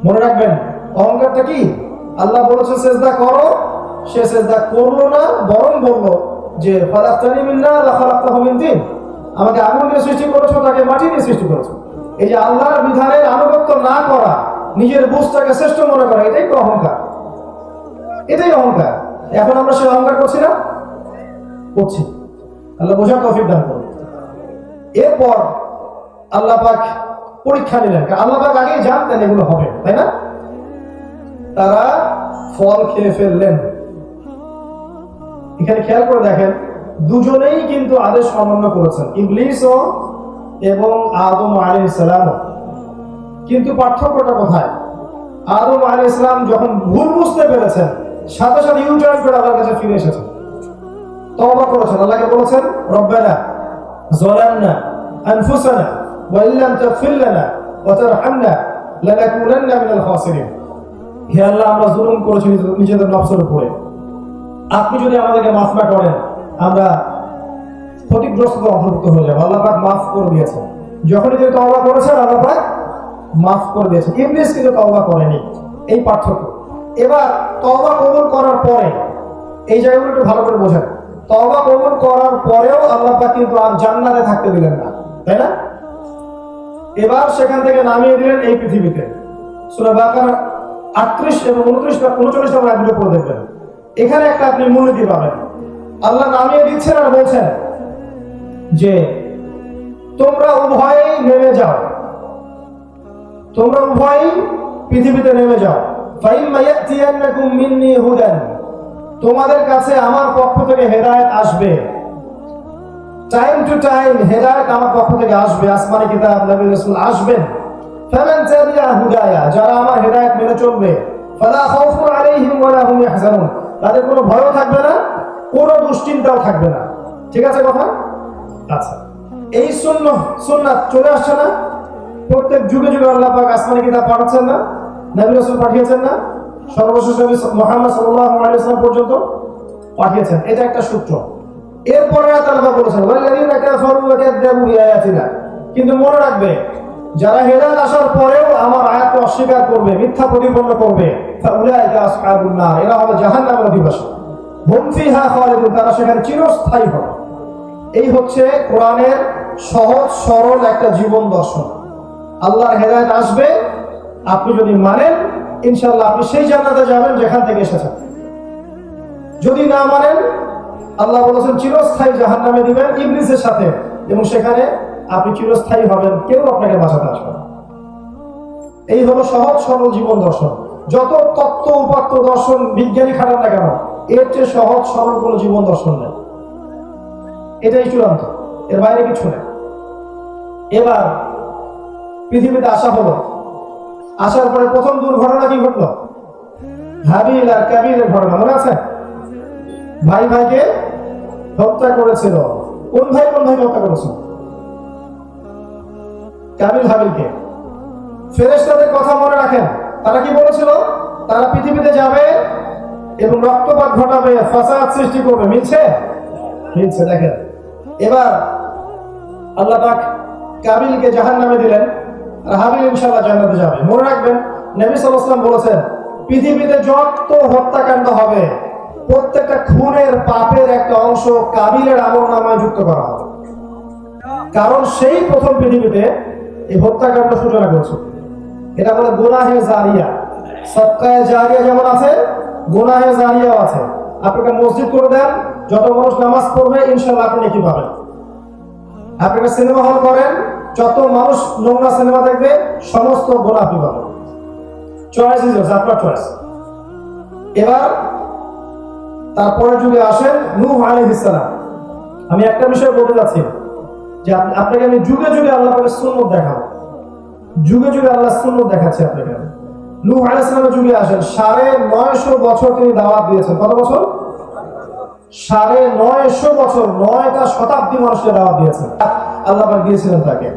A: মনে রাখবেন, অহংকারটা কি? আল্লাহ বলেছে সিজদা করো, সে সিজদা করলো না, বরং বলল যে খালাকতানি মিন নার ওয়া খালাকতাহু মিন তিন, আমাকে আগুন দিয়ে সৃষ্টি করেছো, তাকে মাটি দিয়ে সৃষ্টি করেছো। এই যে আল্লাহর বিধানের আনুগত্য না করা, নিজের বুঝটাকে শ্রেষ্ঠ মনে করা, এটাই তো অহংকার, এটাই অহংকার। এখন আমরা সে অহংকার করছি না? করছি। আল্লাহ বোঝার তৌফিক দান করুন। এরপর আল্লাহ পাক পরীক্ষা নিলেন, আল্লাহ পাক আগেই জানতেন এগুলো হবে, তাই না? তারা ফল খেয়ে ফেললেন। এখানে খেয়াল করে দেখেন, দুজনেই কিন্তু আদেশ অমান্য করেছেন, ইবলিসও এবং আদম আলাইহিস সালাম। কিন্তু পার্থক্যটা কোথায়? আদম আলাইহিস সালাম যখন ভুল বুঝতে পেরেছেন, সাথে সাথে ইউটার্ন করে আল্লাহর কাছে ফিরে এসেছেন, তওবা করেছেন, আল্লাহকে বলেছেন রব্বানা যালামনা আনফুসানা ওয়া ইল্লাম তাগফির লানা ওয়া তারহামনা লানাকুনান্না মিনাল খাসিরিন। হে আল্লাহ, আমরা জুলুম করেছি নিজেদের নফসের উপরে, আপনি যদি আমাদেরকে মাফ না করেন আমরা ক্ষতিগ্রস্তদের অন্তর্ভুক্ত হয়ে যাব। আল্লাহ পাক মাফ করে দিয়েছেন, যখনই তিনি তওবা করেছেন আল্লাহ পাক মাফ করে দিয়েছেন। ইবলিস কিন্তু তওবা করেনি, এই পার্থক্য। এবার তওবা কবুল করার পরে, এই জায়গাগুলো একটু ভালো করে বোঝেন, তওবা কবুল করার পরেও আল্লাহ পাক কিন্তু আর জান্নাতে থাকতে দিলেন না, তাই না? এবার সেখান থেকে নামিয়ে দিলেন এই পৃথিবীতে। সূরা বাকারা 38 এবং 39 নম্বর আয়াতগুলো পড়ে দেখবেন। এখানে একটা আপনি মূলনীতি পাবেন। আল্লাহ নামিয়ে দিচ্ছেন আর বলছেন যে তোমরা উভয়েই নেমে যাও, তোমরা উভয়েই পৃথিবীতে নেমে যাও। ফাইম্মা ইয়াতিয়ান্নাকুম মিন্নি হুদান, তোমাদের কাছে আমার পক্ষ থেকে হেদায়েত আসবে। টাইম টু টাইম হেদায়েত আমার পক্ষ থেকে আসবে, আসমানি কিতাব, নবী রাসূল আসবেন। ফামান তাবিআ হুদায়া, যারা আমার হেদায়েত মেনে চলবে, ফালা খাউফুন আলাইহিম ওয়ালা হুম ইয়াহজানুন, তাদের কোনো ভয়ও থাকবে না, কোনো দুশ্চিন্তাও থাকবে না। ঠিক আছে কথা? আচ্ছা, এই সুন্নাত চলে আসছে না? প্রত্যেক যুগে যুগে আল্লাহ পাক আসমানি কিতাব পাঠাচ্ছেন না, নবী রাসূল পাঠিয়েছেন না, সর্বশেষ নবী মুহাম্মদ সাল্লাল্লাহু আলাইহি ওয়াসাল্লাম পর্যন্ত পাঠিয়েছেন। এটা একটা সূত্র। এরপরে আল্লাহ বলেছেন ওয়াল্লাযীনা কাফারু ওয়া কাযযাবু বিআয়াতিনা, কিন্তু মনে রাখবে, যারা হেদায়েত আসার পরেও আমার আয়াতকে অস্বীকার করবে, মিথ্যা প্রতিপন্ন করবে, ফাউলাইকা আসহাবুন নার, এরা হবে জাহান্নামের অধিবাসী, হুম ফিহা খালিদুন, তারা সেখানে চিরস্থায়ী হবে। এই হচ্ছে কোরআনের সহজ সরল একটা জীবন দর্শন। আল্লাহর হেদায়েত আসবে, আপনি যদি মানেন ইনশাআল্লাহ আপনি সেই জান্নাতে যাবেন যেখান থেকে এসেছেন। যদি না মানেন, আল্লাহ বলেছেন চিরস্থায়ী জাহান্নামে দিবেন ইবলিসের সাথে, এবং সেখানে আপনি চিরস্থায়ী হবেন, কেউ আপনাকে বাঁচাতে আসবে না। এই হলো সহজ সরল জীবন দর্শন। যত তত্ত্ব উপাত্ত দর্শন বিজ্ঞানী খাটান না কেন, এর চেয়ে সহজ সরল কোনো জীবন দর্শন নেই। এটাই চূড়ান্ত, এর বাইরে কিছু নেই। এবার পৃথিবীতে আসা হলো, আসার পরে প্রথম দুর্ঘটনা কি ঘটলো? হাবিল আর কাবিলের ঘটনা মনে আছে? ভাই ভাইকে হত্যা করেছিল। কোন ভাই হত্যা করেছিল? কাবিল হাবিলকে। ফেরেশতাদের কথা মনে রাখেন, তারা কি বলেছিল? তারা পৃথিবীতে যাবে এবং রক্তপাত ঘটাবে, ফাসাদ সৃষ্টি করবে। মিলছে? মিলছে। দেখেন, এবার আল্লাহ পাক কাবিলকে জাহান্নামে দিলেন, আর হাবিল ইনশাআল্লাহ জান্নাতে যাবে। মনে রাখবেন, নবী সাল্লাল্লাহু আলাইহি ওয়াসাল্লাম বলেছেন, পৃথিবীতে যত হত্যাকাণ্ড হবে প্রত্যেকটা খুনের পাপের একটা অংশ কাবিলের আমলনামায় যুক্ত করা হবে। কারণ সেই প্রথম পৃথিবীতে এই হত্যাকাণ্ড সূচনা করেছে। এটা বলে গুনাহে জারিয়া। সদকায়ে জারিয়া যেমন আছে, গুনাহে জারিয়াও আছে। আপনি একটা মসজিদ করে দেন, যত মানুষ নামাজ পড়বে ইনশাআল্লাহ আপনি কি পাবেন। আপনি একটা সিনেমা হল করেন, যত মানুষ নোংরা সিনেমা দেখবে সমস্ত গুনাহ আপনি পাবেন। চয়েস ইজ ইয়োর্স, আপনার চয়েস। এবার তারপরের যুগে আসেন নূহ আলাইহিস সালাম। আমি একটা বিষয় বলতে যাচ্ছি যে আপনাকে আমি যুগে যুগে আল্লাহ পাকের সুন্নাত দেখাবো, যুগে যুগে আল্লাহ সুন্নাত দেখাচ্ছে আপনাকে। নূহ আলাইহিস সালামের যুগে আসেন, 950 বছর তিনি দাওয়াত দিয়েছেন। কত বছর? 950 বছর, 9টা শতাব্দী মানুষকে দাওয়াত দিয়েছেন। আল্লাহ পাক দিয়েছিলেন তাকে।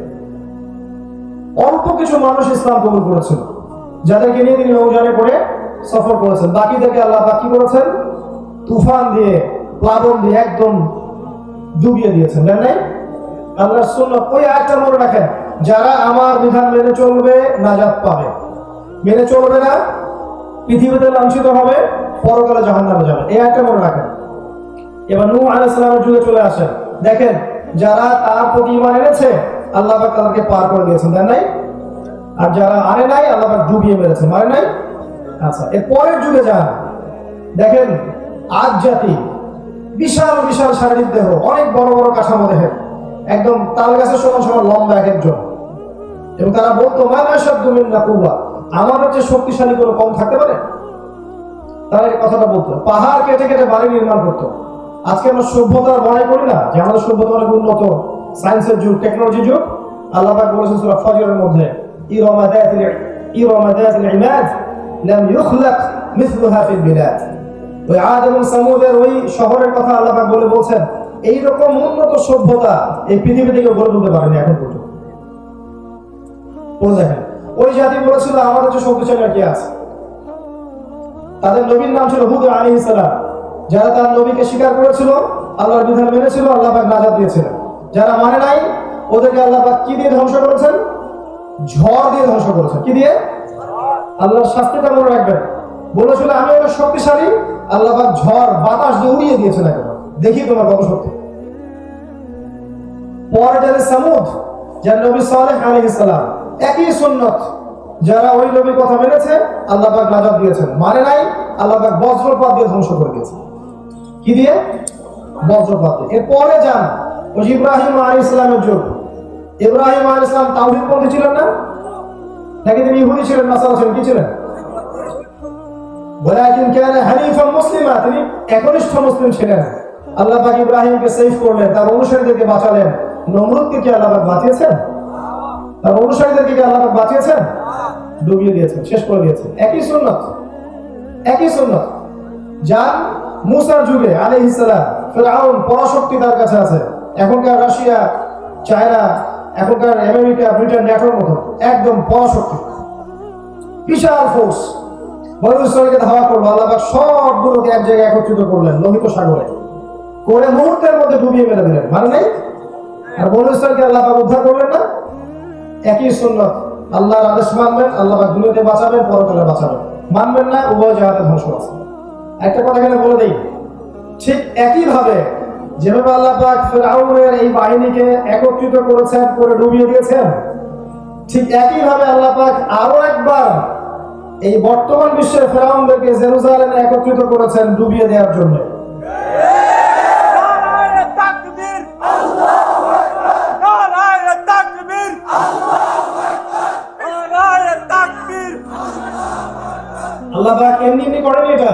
A: অল্প কিছু মানুষ ইসলাম কবুল করেছিল, যাদেরকে নিয়ে তিনি নৌযানে করে সফর করেছেন। বাকিদেরকে আল্লাহ পাক কি করেছেন? তুফান দিয়ে, প্লাবন দিয়ে একদম ডুবিয়ে দিয়েছেন। জানেন নাই? আল্লাহর সুন্নাত, ওই আয়াতটা মনে রাখেন, যারা আমার বিধান মেনে চলবে নাজাত পাবে, মেনে চলবে না পৃথিবীতে লাঞ্ছিত হবে, পরকালে জাহান্নামে যাবে। এই আয়াতটা মনে রাখেন। এবার নূহ আলাইহিস সালামের যুগে চলে আসেন, দেখেন যারা তার প্রতি ঈমান এনেছে আল্লাহ পাক তাদেরকে পার করে দিয়েছেন, জানেন নাই? আর যারা আনে নাই আল্লাহ পাক ডুবিয়ে মেরেছেন, মারে নাই। আচ্ছা, এর পরের যুগে যান, দেখেন আদ জাতি, বিশাল বিশাল শারীরিক দেহ, অনেক বড় বড় কাঠামো দেহের, একদম তাল গাছের সমান সমান লম্বা এক একজন। এবং তারা বলতো মান আশাদ্দু মিন্না কুওয়া, আমাদের চেয়ে শক্তিশালী কোনো কম থাকতে পারে? তারা এই কথাটা বলতো। পাহাড় কেটে কেটে বাড়ি নির্মাণ করতো। আজকে আমরা সভ্যতার বড়াই করি না যে আমাদের সভ্যতা অনেক উন্নত, সায়েন্সের যুগ, টেকনোলজি যুগ। আল্লাহ পাক বলেছেন সূরা ফাজরের মধ্যে, ইরামা যাতিল ইমাদ লাম ইখলাক মিসলুহা ফিল বিলাদ। ওই আদ এবং সামুদের ওই শহরের কথা আল্লাহ পাক বলছেন, এইরকম উন্নত সভ্যতা এই পৃথিবী থেকে গড়ে তুলতে পারেনি এখন পর্যন্ত। দেখেন ওই জাতি বলেছিল আমাদের যে শক্তিশালী আর কি আছে। তাদের নবীর নাম ছিল হুদ আলাইহিস সালাম। যারা তার নবীকে স্বীকার করেছিল, আল্লাহর বিধান মেনেছিল, আল্লাহ পাক নাজাত দিয়েছিলেন। যারা মানে নাই, ওদেরকে আল্লাহ পাক কি দিয়ে ধ্বংস করেছেন? ঝড় দিয়ে ধ্বংস করেছেন। কি দিয়ে? আল্লাহর শাস্তিটা মনে রাখবেন। বলেছিল আমি অনেক শক্তিশালী, আল্লাহ পাক ঝড় বাতাস দিয়ে উড়িয়ে দিয়েছেন একেবারে। দেখি তোমার কত শক্তি। পরে যাদের সামুদ, যার নবী সালেহ আলাইহিস সালাম, একই সুন্নাত, যারা ওই নবীর কথা মেনেছে আল্লাহ পাক নাজাত দিয়েছেন, মানে নাই আল্লাহ পাক বজ্রপাত দিয়ে ধ্বংস করে দিয়েছেন। কি দিয়ে? বজ্রপাত দিয়ে। এরপরে যান ওই ইব্রাহিম আলাইহিস সালামের যুগ। ইব্রাহিম আলাইহিস সালাম তাওহীদপন্থী ছিলেন না? নাকি তিনি ইহুদি ছিলেন, নাসারা ছিলেন? কি ছিলেন? ওয়ালাকিন কানা হানিফান মুসলিমা, তিনি একনিষ্ঠ মুসলিম ছিলেন। আল্লাহ পাক ইব্রাহিমকে সেভ করলেন, তার অনুসারীদেরকে বাঁচালেন। নমরুদকে কি আল্লাহ পাক বাঁচিয়েছেন? তার অনুসারীদেরকে কি আল্লাহ পাক বাঁচিয়েছেন? ডুবিয়ে দিয়েছেন, শেষ করে দিয়েছেন। একই সুন্নাত, একই সুন্নাত। যান মুসার যুগে আলাইহিস সালাম, ফিরআউন পরাশক্তি তার কাছে আছে। এখনকার রাশিয়া, চায়না, এখনকার আমেরিকা, ব্রিটেন, ন্যাটোর মতো একদম পরাশক্তি, বিশাল ফোর্স। বনু ইসরাঈলকে ধাওয়া করলো, আল্লাহ পাক সবগুলোকে এক জায়গায় একত্রিত করলেন লোহিত সাগরে, করে মুহূর্তের মধ্যে ডুবিয়ে মেরে দিলেন, মানে নেই? আর বনু ইসরাঈলকে আল্লাহ পাক উদ্ধার করলেন না? একই সুন্নাত। আল্লাহর আদেশ মানবেন, আল্লাহ পাক দুনিয়াতে বাঁচাবেন, পরকালে বাঁচাবেন। মানবেন না, উভয় জায়গাতে ধ্বংস আছে। একটা কথা এখানে বলে দেই, ঠিক একই ভাবে যেভাবে আল্লাহ পাক ফিরআউনের এই বাহিনীকে একত্রিত করেছেন, করে ডুবিয়ে দিয়েছেন, ঠিক একই ভাবে আল্লাহ পাক আরো একবার এই বর্তমান বিশ্বের ফিরআউনদেরকে জেরুজালেমে একত্রিত করেছেন ডুবিয়ে দেওয়ার জন্য। আল্লাহ পাক এমনি এমনি করেনি এটা,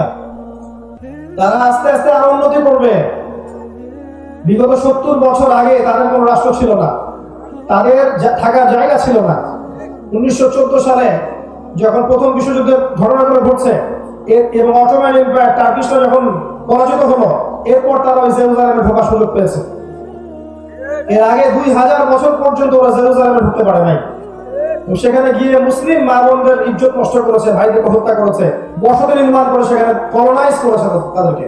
A: তারা আস্তে আস্তে আরো উন্নতি করবে। বিগত 70 বছর আগে তাদের কোনো রাষ্ট্র ছিল না, তাদের থাকার জায়গা ছিল না। 1914 সালে যখন প্রথম বিশ্বযুদ্ধের ঘটনাগুলো ঘটছে এবং অটোমান এম্পায়ার টার্কিশরা যখন পরাজিত হলো, এরপর তারা ওই জেরুজালেমে ঢোকার সুযোগ পেয়েছে। এর আগে 2000 বছর পর্যন্ত ওরা জেরুজালেমে ঢুকতে পারে নাই। সেখানে গিয়ে মুসলিম মা বোনদের ইজ্জত নষ্ট করেছে, ভাইদেরকে হত্যা করেছে, বসতি নির্মাণ করে সেখানে কলোনাইজ করেছে তাদেরকে।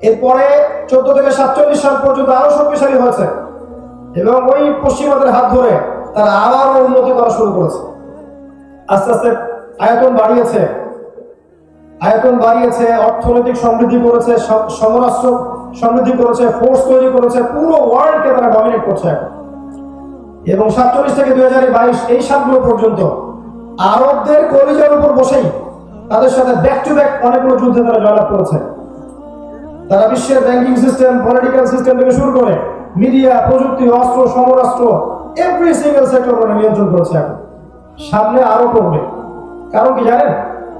A: এরপরে 14 থেকে 47 সাল পর্যন্ত আরো শক্তিশালী হয়েছে এবং ওই পশ্চিমাদের হাত ধরে তারা আবারও উন্নতি করা শুরু করেছে। আস্তে আস্তে আয়তন বাড়িয়েছে, আয়তন বাড়িয়েছে, অর্থনৈতিক সমৃদ্ধি করেছে, সমরাষ্ট্র সমৃদ্ধি করেছে, ফোর্স তৈরি করেছে, পুরো ওয়ার্ল্ডকে তারা ডমিনেট করছে এখন। এবং 47 থেকে 2022 এই সালগুলো পর্যন্ত আরবদের কলিজার উপর বসেই তাদের সাথে ব্যাক টু ব্যাক অনেকগুলো যুদ্ধে তারা জয়লাভ করেছে। তারা বিশ্বের ব্যাংকিং সিস্টেম, পলিটিক্যাল সিস্টেম থেকে শুরু করে মিডিয়া, প্রযুক্তি, অস্ত্র, সমরাস্ত্র, এভরি সিঙ্গেল সেক্টর করে নিয়ন্ত্রণ করেছে এখন। সামনে আরো করবে। কারণ কি জানেন,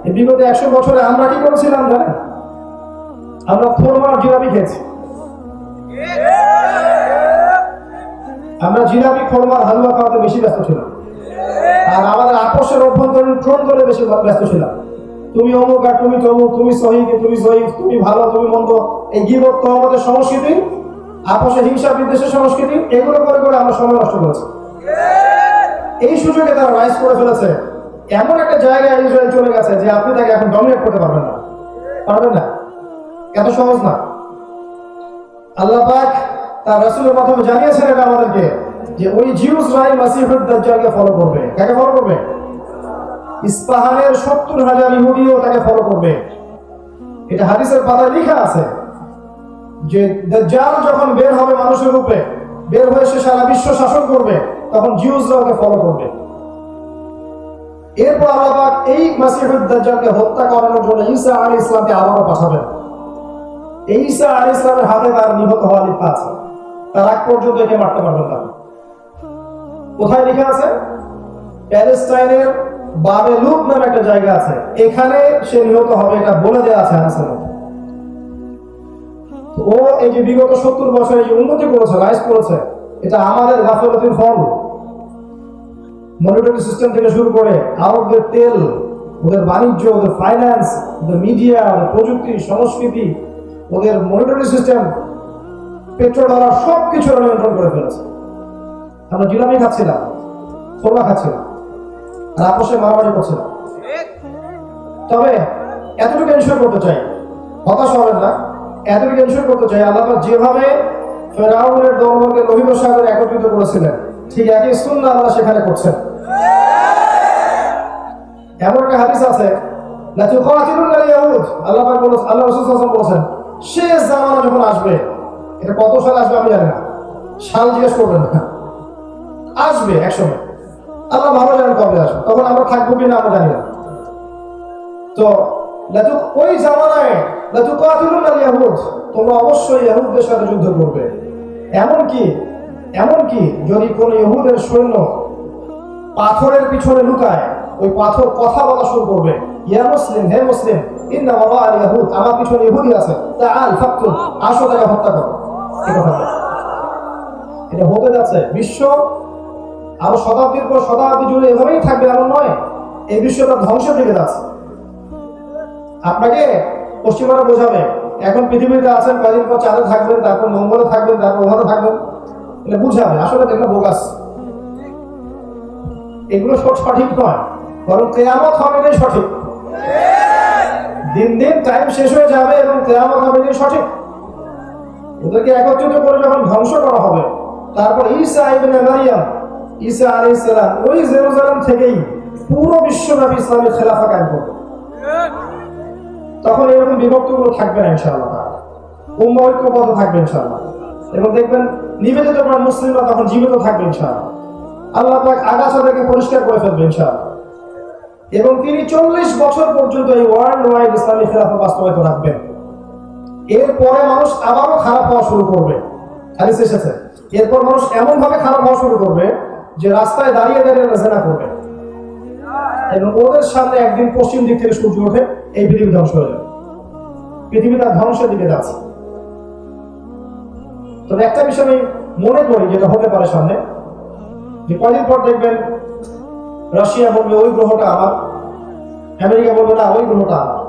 A: এই বিগত 100 বছরে আমরা কি করেছিলাম জানেন? আমরা খোরমা জিলাপি খেয়েছি। আমরা জিলাপি, খোরমার হালুয়া খাওয়াতে বেশি ব্যস্ত ছিলাম, আর আমাদের আপোষের অভ্যন্তরীণ ট্রোন করে বেশি ব্যস্ত ছিলাম। তুমি অমুক আর তুমি তমুক, তুমি সহিহ তুমি সহিহ, তুমি ভালো তুমি মন্দ, এই গীবত তহমতের সংস্কৃতি, আপোষে হিংসা বিদ্বেষের সংস্কৃতি, এগুলো করে করে আমরা সময় নষ্ট করেছি। এই সুযোগে তারা রাইজ করে ফেলেছে, এমন একটা জায়গায় ইসরায়েল চলে গেছে যে আপনি তাকে এখন ডমিনেট করতে পারবেন না, পারবেন না, এত সহজ না। আল্লাহ পাক তার রাসূলের মাধ্যমে জানিয়েছেন এটা আমাদেরকে যে ওই জিউসরাই মাসিহুদ দাজ্জালকে ফলো করবে। কাকে ফলো করবে? ইস্পাহানের 70,000 ইহুদিও তাকে ফলো করবে। এটা হাদিসের পাতায় লেখা আছে যে দাজ্জাল যখন বের হবে মানুষের রূপে, বের হয়ে সে সারা বিশ্ব শাসন করবে, তখন জিউসরা ওকে ফলো করবে। এরপর আল্লাহ পাক এই মাসিহুদ দাজ্জালকে হত্যা করানোর জন্য ঈসা আলাইহিস সালামকে আবারও পাঠাবেন। এই ঈসা আলাইহিস সালামের হাতে তার নিহত হওয়ার লেখা আছে। তার আগ পর্যন্ত একে মারতে পারবেন না। কোথায় লেখা আছে? প্যালেস্টাইনের বাবেলুক নামে একটা জায়গা আছে, এখানে সে নিহত হবে, এটা বলে দেওয়া আছে হাদিসের মধ্যে। ও এই যে বিগত 70 বছরে যে উন্নতি করেছে, রাইজ করেছে, এটা আমাদের গাফলতির ফল। মনিটরি সিস্টেম থেকে শুরু করে আরবদের তেল, ওদের বাণিজ্য, ওদের ফাইন্যান্স, ওদের মিডিয়া, ওদের প্রযুক্তি, সংস্কৃতি, ওদের মনিটরি সিস্টেম, পেট্রোল ডলার, সবকিছু নিয়ন্ত্রণ করে ফেলেছে। আমরা জিলাপি খাচ্ছিলাম, খোরমা খাচ্ছিলাম, আর আপোষে মারামারি করছিলাম। তবে এতটুকু এনশিওর করতে চাই, হতাশ হবেন না, এতটুকু এনশিওর করতে চাই আল্লাহ যেভাবে ফেরাউনের দলকে লোহিত সাগরে একত্রিত করেছিলেন, ঠিক একই সুন্নাহ আল্লাহ সেখানে করছেন। এমন একটা হাদিস আছে, লা তুকাতিলুনাল ইয়াহুদ, আল্লাহ পাক বলেছেন, আল্লাহ রাসূল সাল্লাল্লাহু আলাইহি ওয়াসাল্লাম বলেছেন, শেষ জামানা যখন আসবে, এটা কত সাল আসবে আমি জানি না, সাল জিজ্ঞেস করবেন না, আসবে একসময়, আল্লাহ ভালো জানেন কবে আসবে, তখন আমরা থাকবো কিনা আমরা জানি না। তো ওই জামানায় লা তুকাতিলুনাল ইয়াহুদ, তোমরা অবশ্যই ইহুদদের সাথে যুদ্ধ করবে। এমনকি যদি কোন ইহুদের সৈন্য পাথরের পিছনে লুকায়, ওই পাথর কথা বলা শুরু করবে, ইয়া মুসলিম, হে মুসলিম, ইন্না ওয়ারা আল ইয়াহুদ, আমার পিছনে ইহুদি আছে, তাআল ফাকতুল, আসো তাকে হত্যা করো। এই কথা এটা হতে যাচ্ছে। বিশ্ব আরো শতাব্দীর পর শতাব্দী জুড়ে এভাবেই থাকবে এমন নয়, এই বিশ্বটা ধ্বংসের দিকে যাচ্ছে। আপনাকে পশ্চিমারা বোঝাবে এখন পৃথিবীতে আছেন, কয়েকদিন পর চাঁদে থাকবেন, তারপর মঙ্গলে থাকবেন, তারপর ওখানে থাকবেন, এটা বুঝাবে। আসলে এগুলো বোগাস, এগুলো সঠিক নয়, বরং কিয়ামত হবে এটাই সঠিক। দিন দিন টাইম শেষ হয়ে যাবে এবং কিয়ামত হবে এটাই সঠিক। ওদেরকে একত্রিত করে যখন ধ্বংস করা হবে, তারপর ঈসা ইবনে মারইয়াম, ঈসা আলাইহিস সালাম ওই জেরুজালেম থেকেই পুরো বিশ্বব্যাপী ইসলামের খেলাফা কায়েম করবে। তখন এরকম বিভক্তগুলো থাকবে না ইনশাআল্লাহ, উম্মাহ ঐক্যবদ্ধ থাকবে ইনশাআল্লাহ, এবং দেখবেন নিবেদিত করা মুসলিমরা তখন জীবিত থাকবে ইনশাআল্লাহ। আল্লাহ পাক আগাছা থেকে পরিষ্কার করে ফেলবে ইনশাআল্লাহ, এবং তিনি 40 বছর পর্যন্ত এই ওয়ার্ল্ড ওয়াইড ইসলামী খেলাফা বাস্তবায়িত রাখবেন। এরপরে মানুষ আবারও খারাপ হওয়া শুরু করবে, হাদিস এসেছে, এরপর মানুষ এমন ভাবে খারাপ হওয়া শুরু করবে যে রাস্তায় দাঁড়িয়ে দাঁড়িয়ে জেনা করবে, এবং ওদের সামনে একদিন পশ্চিম দিক থেকে সূর্য ওঠে, এই পৃথিবী ধ্বংস হয়ে যাবে, পৃথিবী তার ধ্বংসের দিকে যাচ্ছে। তবে একটা বিষয় আমি মনে করি যেটা হতে পারে সামনে, যে কয়েকদিন পর দেখবেন রাশিয়া বলবে ওই গ্রহটা আমার, আমেরিকা বলবে না ওই গ্রহটা আমার,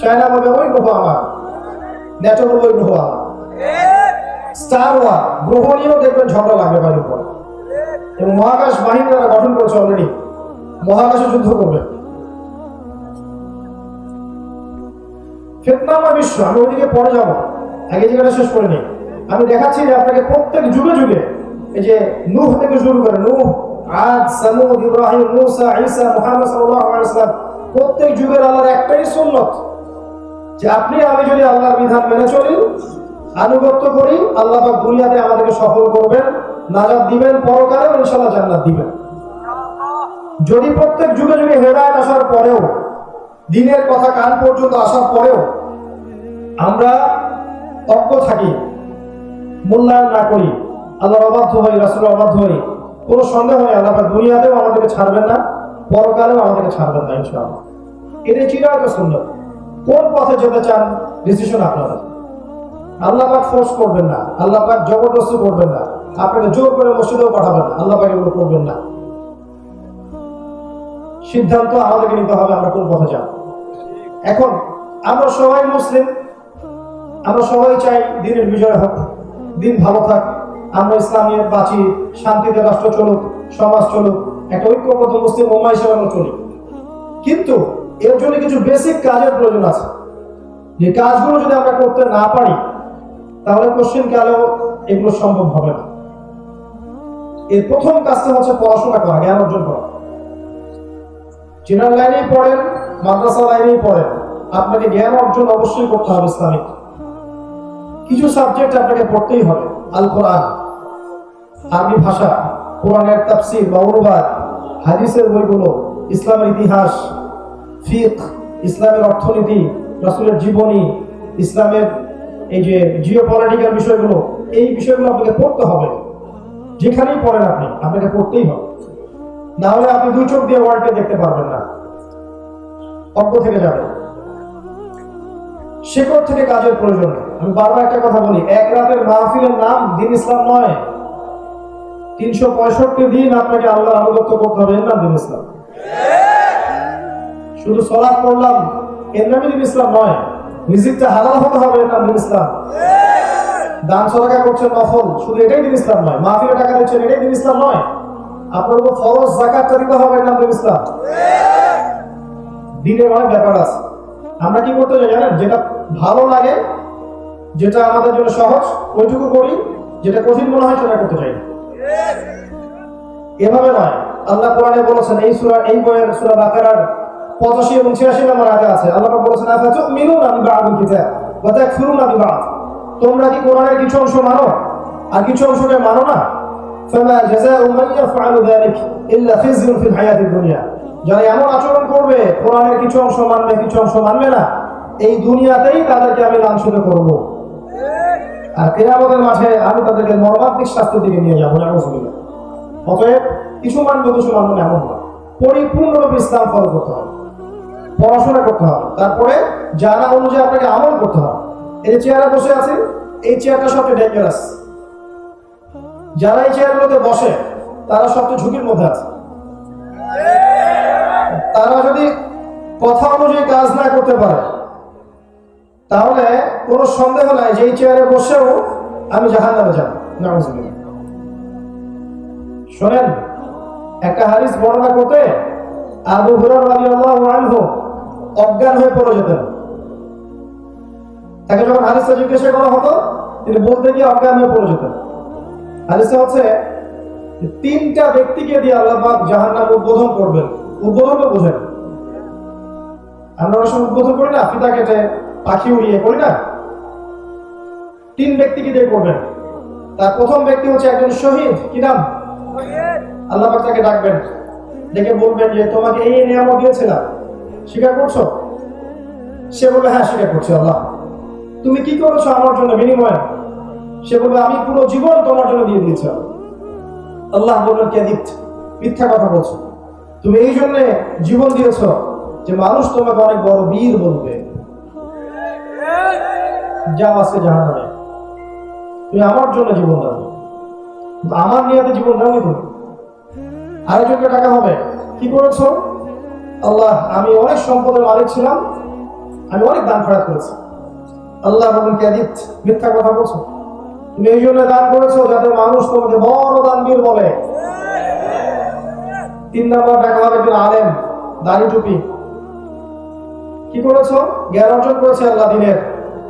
A: চায়না বলবে ওই গ্রহ আমার, ন্যাটো বলবে ওই গ্রহ আমার। স্টার ওয়ার, গ্রহ নিয়েও দেখবেন ঝগড়া লাগবে কয়েকদিন পর, এবং মহাকাশ বাহিনী তারা গঠন করেছে অলরেডি, মহাকাশে যুদ্ধ করবে। ফিতনাময় বিশ্ব, আমি ওইদিকে পরে যাবো, আগে জায়গাটা শেষ করে নিই। আমি দেখাচ্ছি যে আপনাকে প্রত্যেক যুগে যুগে, এই যে নূহ থেকে শুরু করে, নূহ, আদ, সামুদ, ইব্রাহিম, মূসা, ঈসা, মুহাম্মদ সাল্লাল্লাহু আলাইহি ওয়াসাল্লাম, প্রত্যেক যুগের আল্লাহর একটাই সুন্নত যে আপনি আমি যদি আল্লাহর বিধান মেনে চলি, আনুগত্য করি, আল্লাহ পাক দুনিয়াতে আমাদেরকে সফল করবেন, নাজাত দিবেন, পরকালেও ইনশাআল্লাহ জান্নাত দিবেন। যদি প্রত্যেক যুগে যুগে হেদায়েত আসার পরেও, দিনের কথা কান পর্যন্ত আসার পরেও আমরা অজ্ঞ থাকি, মূল্যায়ন না করি, আল্লাহর অবাধ্য হই, রাসূলের অবাধ্য হই, কোনো সন্দেহ নেই আল্লাহ পাক দুনিয়াতেও আমাদেরকে ছাড়বেন না, পরকালেও আমাদেরকে ছাড়বেন না ইনশাআল্লাহ। এটাই চিরায়ত সুন্নাত। কোন পথে যেতে চান ডিসিশন আপনাদের। আল্লাহ পাক ফোর্স করবেন না, আল্লাহ পাক জবরদস্তি করবেন না, আপনাকে জোর করে মসজিদেও পাঠাবেন না, আল্লাহ পাক এগুলো করবেন না। সিদ্ধান্ত আমাদেরকে নিতে হবে আমরা কোন পথে যাব। এখন আমরা সবাই মুসলিম, আমরা সবাই চাই দিনের বিজয় হোক, দিন ভালো থাক, আমরা ইসলামে বাঁচি, শান্তিতে রাষ্ট্র চলুক, সমাজ চলুক, একটা ঐক্যবদ্ধ মুসলিম উম্মাহ হিসেবে আমরা চলি। কিন্তু এর জন্য কিছু বেসিক কাজের প্রয়োজন আছে। যে কাজগুলো যদি আমরা করতে না পারি তাহলে কোশ্চেন কালেও এগুলো সম্ভব হবে না। এর প্রথম কাজটা হচ্ছে পড়াশোনা করা, জ্ঞান অর্জন করা। জেনারেল লাইনেই পড়েন, মাদ্রাসা লাইনেই পড়েন, আপনাকে জ্ঞান অর্জন অবশ্যই করতে হবে। ইসলামিক কিছু সাবজেক্ট আপনাকে পড়তেই হবে। আল কোরআন, আরবি ভাষা, কোরআনের তাফসীর বা অনুবাদ, হাদিসের বইগুলো, ইসলামের ইতিহাস, ফিকহ, ইসলামের অর্থনীতি, রাসূলের জীবনী, ইসলামের এই যে জিওপলিটিক্যাল বিষয়গুলো, এই বিষয়গুলো আপনাকে পড়তে হবে। যেখানেই পড়েন আপনাকে পড়তেই হবে, না হলে আপনি দুই চোখ দিয়ে ওয়ার্ল্ডকে দেখতে পারবেন না, অজ্ঞ থেকে যাবেন। শেকড় থেকে কাজের প্রয়োজন। আমি বারবার একটা কথা বলি, এক রাতের মাহফিলের নাম দিন ইসলাম নয়। 365 দিন আপনাকে আল্লাহর আনুগত্য করতে হবে, এর নাম দিন ইসলাম। শুধু সালাত পড়লাম এর নামই দিন ইসলাম নয়। রিজিকটা হালাল হতে হবে, এর নাম দিন ইসলাম। দান সদকা করছেন নফল, শুধু এটাই দিন ইসলাম নয়। মাহফিলে টাকা দিচ্ছেন, এটাই দিন ইসলাম নয়। আপনার উপর ফরজ যাকাতটা দিতে হবে, এর নাম দিন ইসলাম। দিনের অনেক ব্যাপার আছে। আমরা কি করতে চাই জানেন? যেটা ভালো লাগে, যেটা আমাদের জন্য সহজ, ওইটুকু করি, যেটা কঠিন মনে হয় সেটা করতে চাই। এভাবে নয়। আল্লাহ কোরআনে বলেছেন, এই বইয়ের সূরা বাকারার 85 এবং 86 নম্বর আয়াতে আছে, আল্লাহ বলেছেন, আফাতুমিনুনা বিবা'দিল কিতাব ওয়া তাকফুরুনা বিবা'দ। তোমরা কি কোরআনের কিছু অংশ মানো আর কিছু অংশকে মানো না? ফামা জাযাউ মান ইয়াফআলু যালিক ইল্লা খিzyun ফিল হায়াতিদ দুনিয়া। যারা এমন আচরণ করবে, কোরআনের কিছু অংশ মানবে, কিছু অংশ মানবে না, এই দুনিয়াতেই তাদেরকে আমি লাঞ্ছিত করব, আর কিয়ামতের মাঠে আমি তাদেরকে মর্মান্তিক শাস্তির দিকে নিয়ে যাবো। নাউযুবিল্লাহ। অতএব কিছু মানবে, কিছু মানবে না, এমন না। পরিপূর্ণরূপে ইসলাম ফলো করতে হবে, পড়াশোনা করতে হবে, তারপরে জানা অনুযায়ী আপনাকে আমল করতে হবে। এই চেয়ারে বসে আছেন, এই চেয়ারটা সবচেয়ে ডেঞ্জারাস। যারা এই চেয়ারগুলোতে বসে তারা সবচেয়ে ঝুঁকির মধ্যে আছে। তারা যদি কথা অনুযায়ী কাজ না করতে পারে তাহলে কোনো সন্দেহ নাই যে এই চেয়ারে বসেও আমি জাহান্নামে যাব। নাউযুবিল্লাহ। শোনেন, একটা হাদিস বর্ণনা করতে আবু হুরায়রা রাদিয়াল্লাহু আনহু অজ্ঞান হয়ে পড়ে যেতেন। তাকে যখন হাদিসটা জিজ্ঞাসা করা হতো, তিনি বলতে গিয়ে অজ্ঞান হয়ে পড়ে যেতেন। হাদিসটা হচ্ছে, 3টা ব্যক্তিকে দিয়ে আল্লাহ পাক জাহান্নাম উদ্বোধন করবেন। উদ্বোধন তো বোঝেন, আমরা অবশ্য উদ্বোধন করি না, ফিতা কেটে পাখি উড়িয়ে করি না। 3 ব্যক্তিকে দিয়ে করবেন। তার প্রথম ব্যক্তি হচ্ছে একজন শহীদ। কি নাম? আল্লাহ পাক তাকে ডাকবেন, ডেকে বলবেন যে তোমাকে এই নিয়ামত দিয়েছিলাম, স্বীকার করছো? সে বলবে হ্যাঁ স্বীকার করছি আল্লাহ। তুমি কি করেছো আমার জন্য বিনিময়ে? সে বলবে আমি পুরো জীবন তোমার জন্য দিয়ে দিয়েছি। আল্লাহ বললেন কাযিব, মিথ্যা কথা বলছো, তুমি এই জন্য জীবন দিয়েছো যে মানুষ তোমাকে অনেক বড় বীর বলবে। যাও আজকে জাহান্নামে, তুমি আমার জন্য জীবন দাও, আমার নিয়তে জীবন দাও। তুমি আরেকজনকে টাকা হবে, কি করেছো? আল্লাহ, আমি অনেক সম্পদের মালিক ছিলাম, আমি অনেক দান খয়রাত করেছি। আল্লাহ বলেন কাযিব, মিথ্যা কথা বলছো, তুমি এই জন্য দান করেছো যাতে মানুষ তোমাকে বড় দানবীর বলে। 3 নম্বর টাকা হবে একজন আলেম, দাড়ি টুপি। কি করেছো? জ্ঞান অর্জন করেছে আল্লাহ দিনের,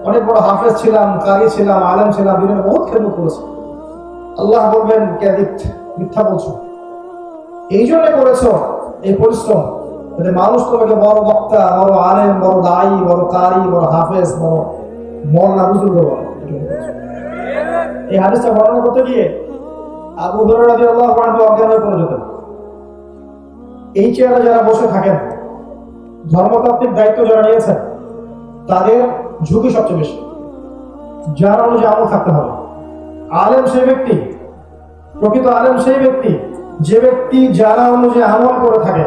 A: অনেক বড় হাফেজ ছিলাম, কারি ছিলাম, আলেম ছিলাম, দিনের বহুত খেদমত করেছে। আল্লাহ বলবেন কাযিব, মিথ্যা বলছো, এই জন্য করেছো এই পরিশ্রম, মানুষ তোমাকে বড় বক্তা, বড় আলেম, বড় দায়ী, বড় কারি, বড় হাফেজ, বড় মওলানা বুজুর্গ বলে। এই হাদিসটা বর্ণনা করতে গিয়ে আবু হুরায়রা রাদিয়াল্লাহু আনহু অজ্ঞান হয়ে পড়ে যেতেন। এই চেয়ারে যারা বসে থাকেন, ধর্মতাত্ত্বিক দায়িত্ব যারা নিয়েছেন, তাদের ঝুঁকি সবচেয়ে বেশি। যার অনুযায়ী আমল থাকতে হবে। আলেম সেই ব্যক্তি, প্রকৃত আলেম সেই ব্যক্তি যে ব্যক্তি যারা অনুযায়ী আমল করে থাকে।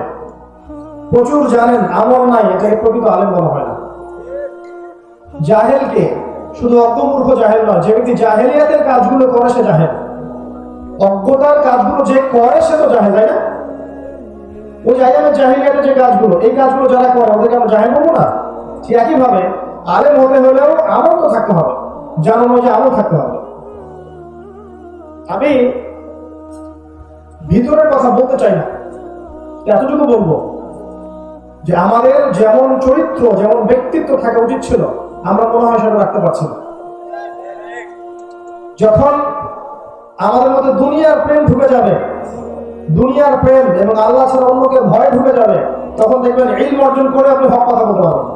A: প্রচুর জানেন আমল নাই, এটাকে প্রকৃত আলেম বলা হয় না। জাহেলকে, শুধু অজ্ঞমূর্খ জাহেল নয়, যে ব্যক্তি জাহেলিয়াতের কাজগুলো করে সে জাহেল। অজ্ঞতার কাজগুলো যে করে সে তো জাহেল, তাই না? ওই জাহেলের জাহেলিয়াতের যে কাজগুলো, এই কাজগুলো যারা করে ওদেরকে আমরা জাহেল বলবো না? ঠিক একইভাবে আলেম হতে হলেও আমল তো থাকতে হবে, যার অনুযায়ী আমল থাকতে হবে। আমি ভিতরের কথা বলতে চাই না, এতটুকু বলবো যে আমাদের যেমন চরিত্র, যেমন ব্যক্তিত্ব থাকা উচিত ছিল, আমরা মনে হয় সেটা রাখতে পারছি না। যখন আমাদের মধ্যে দুনিয়ার প্রেম ঢুকে যাবে, দুনিয়ার প্রেম এবং আল্লাহ ছাড়া অন্যকে ভয় ঢুকে যাবে, তখন দেখবেন ইলম অর্জন করে আপনি হক কথা বলতে পারবেন।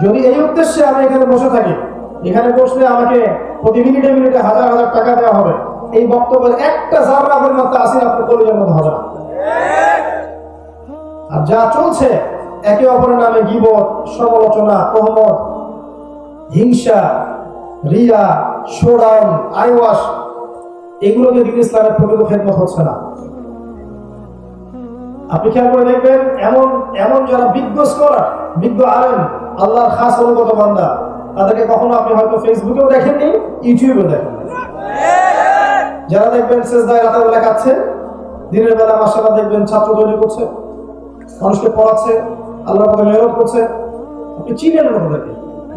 A: যদি এই উদ্দেশ্যে আমি এখানে বসে থাকি, এখানে বসলে আমাকে প্রতি মিনিটে মিনিটে হাজার হাজার টাকা দেওয়া হবে, এই বক্তব্যের একটা জাররা পরিমাণ তাসির আপনার কলিজার মধ্যে হবে না। আর যা চলছে একে অপরের নামে গীবত, সমালোচনা, তহমত, হিংসা, রিয়া, শোডাউন, আইওয়াশ, এগুলো দিয়ে দিন ইসলামের প্রকৃত খেদমত হচ্ছে না। আপনি খেয়াল করে দেখবেন এমন এমন যারা বিজ্ঞ স্কলার, বিজ্ঞ আলেম, আল্লাহর খাস অনুগত বান্দা, তাদেরকে কখনো আপনি হয়তো ফেসবুকেও দেখেননি, ইউটিউবেও দেখেন। যারা দেখবেন সেজদায় রাতের বেলা কাচ্ছে, দিনের বেলা মাশাআল্লাহ দেখবেন ছাত্র তৈরি করছে, মানুষকে পড়াচ্ছে, আল্লাহর পথে মেহনত করছে, আপনি চিনেন না তাদেরকে,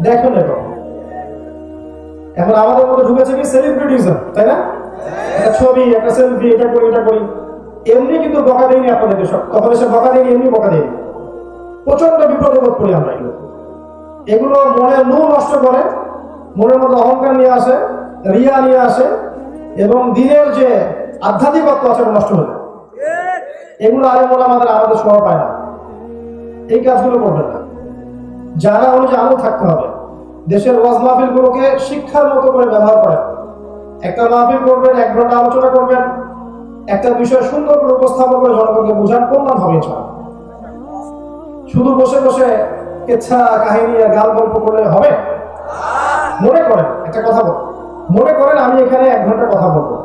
A: দেখেন না কখন। এখন আমাদের মধ্যে ঢুকেছে কি সেলিব্রিটিজম, তাই না? একটা ছবি, একটা সেলফি, এটা করি এটা করি, এমনি কিন্তু বকা দেয়নি আপনাদেরকে, সব তখন এসে বকা দেয়নি, এমনি বকা দেয়নি। প্রচন্ড বিপদে বোধ করি আমরা। এগুলো মনের নূর নষ্ট করে, মনের মধ্যে অহংকার নিয়ে আসে, রিয়া নিয়ে আসে, এবং দিনের যে আধ্যাত্মিকত্ব আছে নষ্ট হয়ে যায়। এগুলো আলেম ওলামাদের আমাদের সময় পায় না। এই কাজগুলো করবেন না। যারা অনুযায়ী আমল থাকতে হবে। দেশের ওয়াজ মাহফিলগুলোকে শিক্ষার মতো করে ব্যবহার করেন। একটা মাহফিল করবেন, 1 ঘন্টা আলোচনা করবেন, একটা বিষয় সুন্দর করে উপস্থাপন করে জনগণকে বোঝান, কল্যাণ হবে ইনশাআল্লাহ। শুধু বসে বসে কেচ্ছা কাহিনী আর গাল গল্প করলে হবে? মনে করেন, একটা কথা বল, মনে করেন আমি এখানে 1 ঘন্টা কথা বলবো,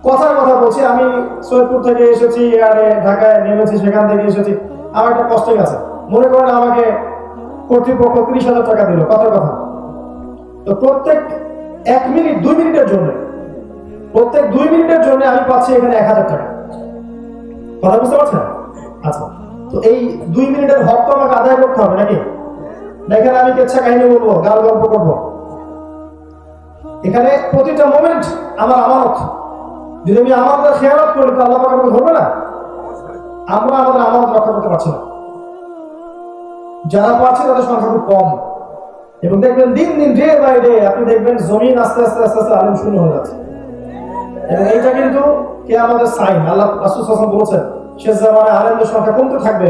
A: কথার কথা বলছি, আমি সৈয়দপুর থেকে এসেছি, আরে ঢাকায় নেমেছি, সেখান থেকে এসেছি, আমার একটা কষ্টিং আছে। মনে করেন আমাকে কর্তৃপক্ষ 30,000 টাকা দিল, কথার কথা। তো প্রত্যেক 1 মিনিট 2 মিনিটের জন্য, প্রত্যেক 2 মিনিটের জন্য আমি পাচ্ছি এখানে 1000 টাকা। কথা বুঝতে পারছেন? আচ্ছা, তো এই 2 মিনিটের হক তো আমাকে আদায় করতে হবে নাকি? এখানে আমি কেচ্ছা কাহিনী বলবো, গাল গল্প করবো। এখানে প্রতিটা মোমেন্ট আমার আমানত। যদি আমি আমাদের খেয়ালত করি তো আল্লাহ পাক আমাকে ধরবে না? আমরা আমাদের আমানত রক্ষা করতে পারছি না। যারা পারছে তাদের সংখ্যা খুব কম। এবং দেখবেন দিন দিন, ডে বাই ডে, আপনি দেখবেন জমিন আস্তে আস্তে আস্তে আস্তে আলেম শূন্য হয়ে যাচ্ছে। এবং এইটা কিন্তু কিয়ামতের সাইন। আল্লাহ রাসূল সাল্লাল্লাহু আলাইহি ওয়াসাল্লাম বলেছেন, শেষ জামানায় আলেমদের সংখ্যা কমতে থাকবে,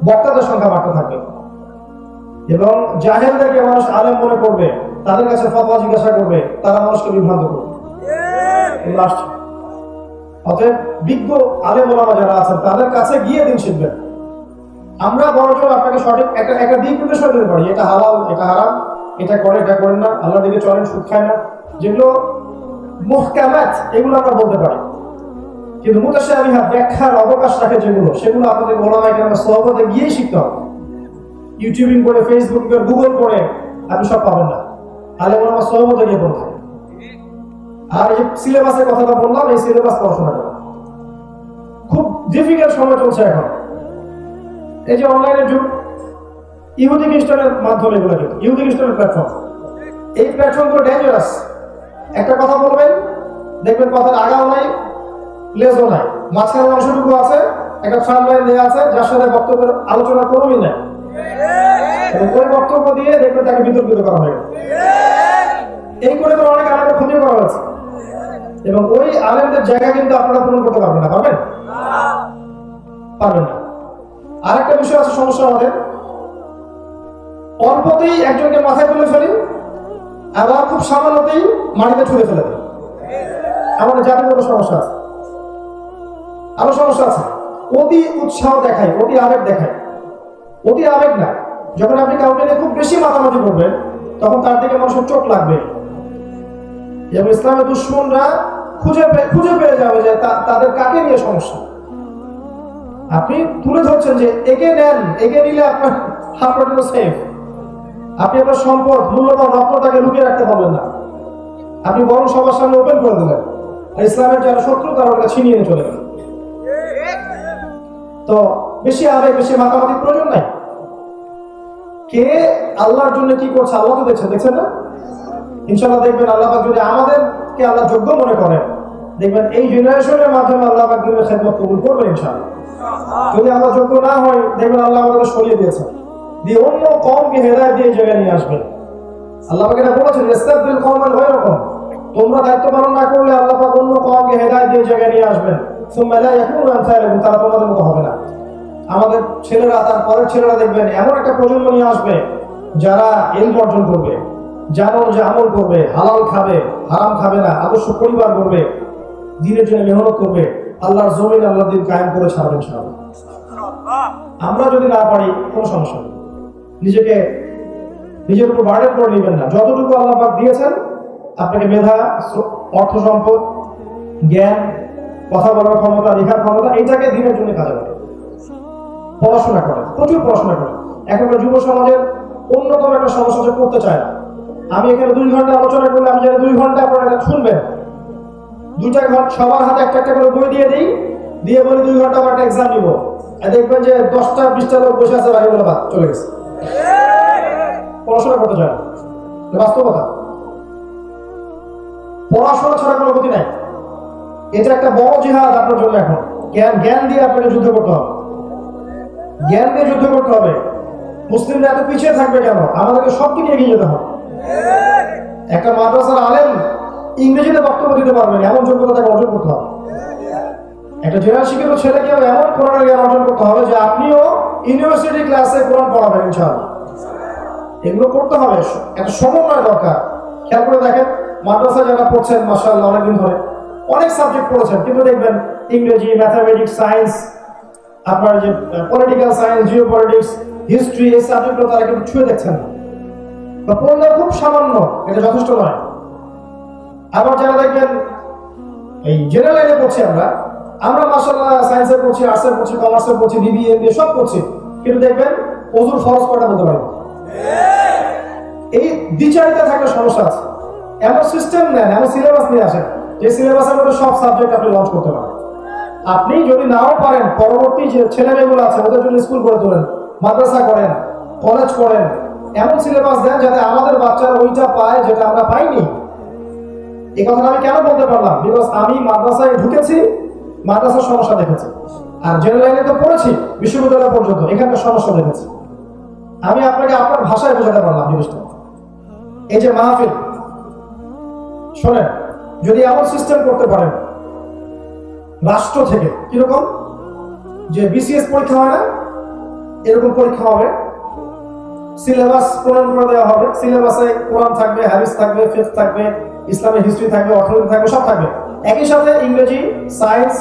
A: বক্তাদের সংখ্যা বাড়তে থাকবে। এবং জাহেলদেরকে মানুষ আলেম মনে করবে, তাদের কাছে ফতোয়া জিজ্ঞাসা করবে, তারা মানুষকে বিভ্রান্ত করবে। অতএব বিজ্ঞ আলেম ওলামা যারা আছেন তাদের কাছে গিয়ে দিন শিখবেন। আমরা বড়জোর আপনাকে সঠিক একটা দিক নির্দেশনা দিতে পারি, এটা হালাল, এটা হারাম, এটা করে, এটা করেন না, আল্লাহর দিকে চলেন, সুদ খায় না, যেগুলো মুহকামাত, এগুলো আমরা বলতে পারি। কিন্তু মুতাশাবিহাত, ব্যাখ্যার অবকাশ রাখে যেগুলো, সেগুলো আপনাদের ওলামায়ে কেরামের সোহবতে গিয়েই শিখতে হবে। ইউটিউবিং করে, ফেসবুক করে, গুগল করে আপনি সব পাবেন না। আলেম ওলামার সোহবতে গিয়ে পড়তে হবে। আর এই সিলেবাসের কথাটা বললাম, এই সিলেবাস পড়াশোনা করা খুব ডিফিকাল্ট সময় চলছে এখন। এই যে অনলাইনের যুগ, ইহুদি খ্রিস্টানের মাধ্যমে এগুলো, কিন্তু ইহুদি খ্রিস্টানের প্ল্যাটফর্ম, এই প্ল্যাটফর্মগুলো ডেঞ্জারাস। একটা কথা বলবেন, দেখবেন কথার আগাও নাই, লেজও নাই, মাঝখানে অংশটুকু আছে, একটা ট্রাম লাইন দেওয়া আছে, যার সাথে বক্তব্যের আলোচনা কোনোই নেই। এবং ওই বক্তব্য দিয়ে দেখবেন তাকে বিতর্কিত করা হয়। এই করে তো অনেক আলেমের ক্ষতি করা হয়েছে। এবং ওই আলেমদের জায়গা কিন্তু আপনারা পূরণ করতে পারবেন না, পারবেন? পারবেন না। আরেকটা বিষয় আছে সমস্যা আমাদের, অল্পতেই একজনকে মাথায় তুলে ফেলি, আবার খুব সামান্যতেই মাটিতে ছুঁড়ে ফেলে দেয়। আমাদের জাতিগত সমস্যা আছে, আরো সমস্যা আছে। অতি উৎসাহ দেখায়, অতি আবেগ দেখায়। অতি আবেগ না, যখন আপনি কাউকে নিয়ে খুব বেশি মাতামাতি করবেন তখন তার দিকে মানুষের চোখ লাগবে এবং ইসলামের দুশ্মনরা খুঁজে পেয়ে যাবে যে তাদের কাকে নিয়ে সমস্যা। আপনি তুলে ধরছেন যে একে নেন, একে নিলে আপনার জন্য সেফ। আপনি আপনার সম্পদ, মূল্যবান রত্নটাকে লুকিয়ে রাখতে পারবেন না, আপনি বরং সবার সামনে ওপেন করে দিলেন। আর ইসলামের যারা শত্রু তারা ওটা ছিনিয়ে নিয়ে চলে গেল। তো বেশি আবেগ, বেশি মাতামাতি প্রয়োজন নাই। কে আল্লাহর জন্য কি করছে আল্লাহ তো দেখছেন না? ইনশাআল্লাহ দেখবেন আল্লাহ পাক যদি আমাদেরকে আল্লাহ যোগ্য মনে করেন, দেখবেন এই জেনারেশনের মাধ্যমে আল্লাহ পাক দিনের খেদমত কবুল করবেন ইনশাআল্লাহ। যদি আমরা যোগ্য না হই, দেখবেন আল্লাহ আমাদেরকে সরিয়ে দিয়েছেন, দিয়ে অন্য কওমকে হেদায়েত দিয়ে জায়গায় নিয়ে আসবেন। আল্লাহ পাক এটা বলেছেন, ইস্তাবদিল কওমান গায়রাকুম, তোমরা দায়িত্ব পালন না করলে আল্লাহ পাক অন্য কওমকে হেদায়েত দিয়ে জায়গায় নিয়ে আসবেন। সুম্মা লা ইয়াকুনু আমসালাকুম, তারা তোমাদের মতো হবে না। আমাদের ছেলেরা, তার পরের ছেলেরা দেখবেন এমন একটা প্রজন্ম নিয়ে আসবে যারা ইলম অর্জন করবে, জানো যে আমল করবে, হালাল খাবে, হারাম খাবে না, আদর্শ পরিবার করবে, দিনের জন্য মেহনত করবে, আল্লাহর জমিন আল্লাহর দিন কায়েম করে ছাড়বেন ইনশাআল্লাহ। আমরা যদি না পারি কোনো সমস্যা নেই, নিজের উপর বার্ডেন করে নেবেন না। যতটুকু আল্লাহ পাক দিয়েছেন আপনাকে, মেধা, অর্থ সম্পদ, জ্ঞান, কথা বলার ক্ষমতা, লেখার ক্ষমতা, এইটাকে দিনের জন্য কাজে লাগে। পড়াশোনা করেন, প্রচুর পড়াশোনা করেন। এখনকার যুব সমাজের অন্যতম একটা সমস্যা যে পড়তে চায় না। আমি এখানে 2 ঘন্টা আলোচনা করলে আমি জানি 2 ঘন্টা আপনারা এটা শুনবেন। 2টা ঘন্টা সবার হাতে একটা একটা করে বই দিয়ে দিই, দিয়ে বলি 2 ঘন্টা আমার একটা এক্সাম দিব, আর দেখবেন যে 10টা 20টা লোক বসে আছে, বাকি বলে বাদ চলে গেছে। পড়াশোনা করতে চায় না, বাস্তবতা। পড়াশোনা ছাড়া কোনো গতি নাই। এটা একটা বড় জিহাদ আপনার জন্য। এখন জ্ঞান দিয়ে আপনাকে যুদ্ধ করতে হবে, জ্ঞান দিয়ে যুদ্ধ করতে হবে। মুসলিমরা এত পিছিয়ে থাকবে কেন? আমাদেরকে সব দিকে এগিয়ে যেতে হবে। একটা মাদ্রাসার আলেম ইংরেজিতে বক্তব্য দিতে পারবেন এমন যোগ্যতা তাকে অর্জন করতে হবে। একটা জেনারেল শিক্ষিত ছেলেকেও এমন কোরআনের জ্ঞান অর্জন করতে হবে যে আপনিও ইউনিভার্সিটি ক্লাসে কোরআন পড়াবেন ইনশাআল্লাহ। এগুলো করতে হবে, একটা সমন্বয় দরকার। খেয়াল করে দেখেন, মাদ্রাসা যারা পড়ছেন মাশাআল্লাহ অনেকদিন ধরে অনেক সাবজেক্ট পড়েছেন, কিন্তু দেখবেন ইংরেজি, ম্যাথামেটিক্স, সায়েন্স, আপনার যে political science, Jio politics, history, এই সাবজেক্টগুলো তারা কিন্তু ছুঁয়ে দেখছেন না, বা পড়লে খুব সামান্য, এটা যথেষ্ট নয়। আবার যারা দেখবেন এই জেনারেল লাইনে পড়ছি আমরা মাশাআল্লাহ সায়েন্সে পড়ছি, আর্টসে পড়ছি, কমার্সে পড়ছি, বিবিএ, এমবিএ সব পড়ছি, কিন্তু দেখবেন ওযুর ফরজ কয়টা বলতে পারি। এই দ্বিচারিতা থাকলে সমস্যা আছে। এমন সিস্টেম নেন, এমন সিলেবাস নিয়ে আসেন যে সিলেবাসের মধ্যে সব সাবজেক্ট আপনি লঞ্চ করতে পারেন। আপনি যদি নাও পারেন, পরবর্তী যে ছেলে মেয়েগুলো আছে ওদের জন্য স্কুল করে তোলেন, মাদ্রাসা করেন, কলেজ করেন, এমন সিলেবাস দেন যাতে আমাদের বাচ্চারা ওইটা পায় যেটা আমরা পাইনি। এই কথাটা আমি কেন বলতে পারলাম? বিকজ আমি মাদ্রাসায় ঢুকেছি, মাদ্রাসার সমস্যা দেখেছি, আর জেনারেল লাইনে তো পড়েছি বিশ্ববিদ্যালয় পর্যন্ত, এখানকার সমস্যা দেখেছি। আমি আপনাকে আপনার ভাষায় বোঝাতে পারলাম জিনিসটা। এই যে মাহফিল, শোনেন, যদি এমন সিস্টেম করতে পারেন রাষ্ট্র থেকে, কিরকম যে বিসিএস পরীক্ষা হয় না, এরকম পরীক্ষা হবে, সিলেবাস প্রণয়ন করে দেওয়া হবে, সিলেবাসে কোরআন থাকবে, হাদিস থাকবে, ফিকহ থাকবে, ইসলামিক হিস্ট্রি থাকবে, অর্থনীতি থাকবে, সব থাকবে। একই সাথে ইংরেজি, সায়েন্স,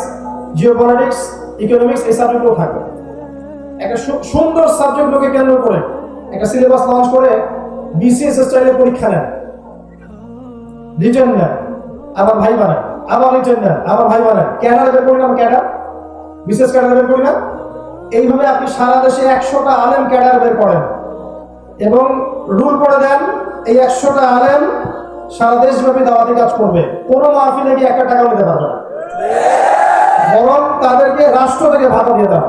A: জিওপলিটিক্স, ইকোনমিক্স, এই সাবজেক্টগুলো থাকবে। একটা সুন্দর সাবজেক্টগুলোকে কেন্দ্র করে একটা সিলেবাস লঞ্চ করে বিসিএস স্টাইলে পরীক্ষা নেন, রিটেন নেন, আবার ভাই বানান, আবার রিটেন নেন, আবার ভাই বানান, ক্যাডার বের করি না, ক্যাডার, বিশেষ ক্যাডার বের করি না। এইভাবে আপনি সারা দেশে 100টা আলেম ক্যাডার বের করেন এবং রুল করে দেন এই 100টা আলেম সারা দেশব্যাপী দাওয়াতি কাজ করবে। কোনো মাহফিলে গিয়ে 1 টাকাও নিতে পারবে না, বরং তাদেরকে রাষ্ট্র থেকে ভাতা দিয়ে দেওয়া,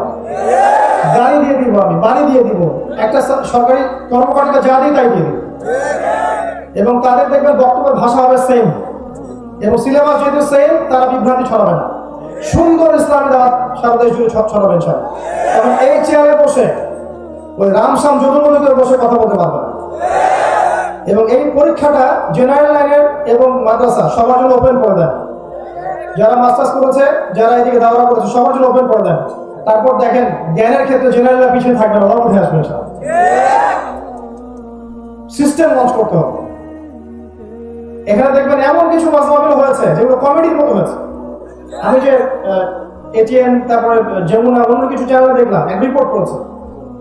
A: গাড়ি দিয়ে দিব, আমি বাড়ি দিয়ে দিব, একটা সরকারি কর্মকর্তাকে যা দিই তাই দিয়ে দিব, এবং তাদের দেখবেন বক্তব্যের ভাষা হবে সেম, এবং সিলেবাস যেহেতু সেম, তারা বিভ্রান্তি ছড়াবে না। সুন্দর ইসলামী দাওয়াত সারা দেশ জুড়ে ছড়াবে ইনশাআল্লাহ। এবং এই চেয়ারে বসে ওই রামসাম যদুমণিতে বসে কথা বলতে পারবে না। এবং এই পরীক্ষাটা জেনারেল লাইনের এবং মাদ্রাসা সবার জন্য ওপেন করে দেন। যারা মাস্টার্স করেছে, যারা এদিকে দাওরা করেছে, সবার জন্য ওপেন করে দেন। তারপর দেখেন জ্ঞানের ক্ষেত্রে জেনারেলরা পিছিয়ে থাকবে না, ওরা উঠে আসবে। সিস্টেম লঞ্চ করতে হবে। এখানে দেখবেন এমন কিছু মাসমাবিল হয়েছে যেগুলো কমেডির মতো হয়েছে। আমি যে এটিএন তারপরে যমুনা অন্য কিছু চ্যানেলে দেখলাম, এক রিপোর্ট করেছে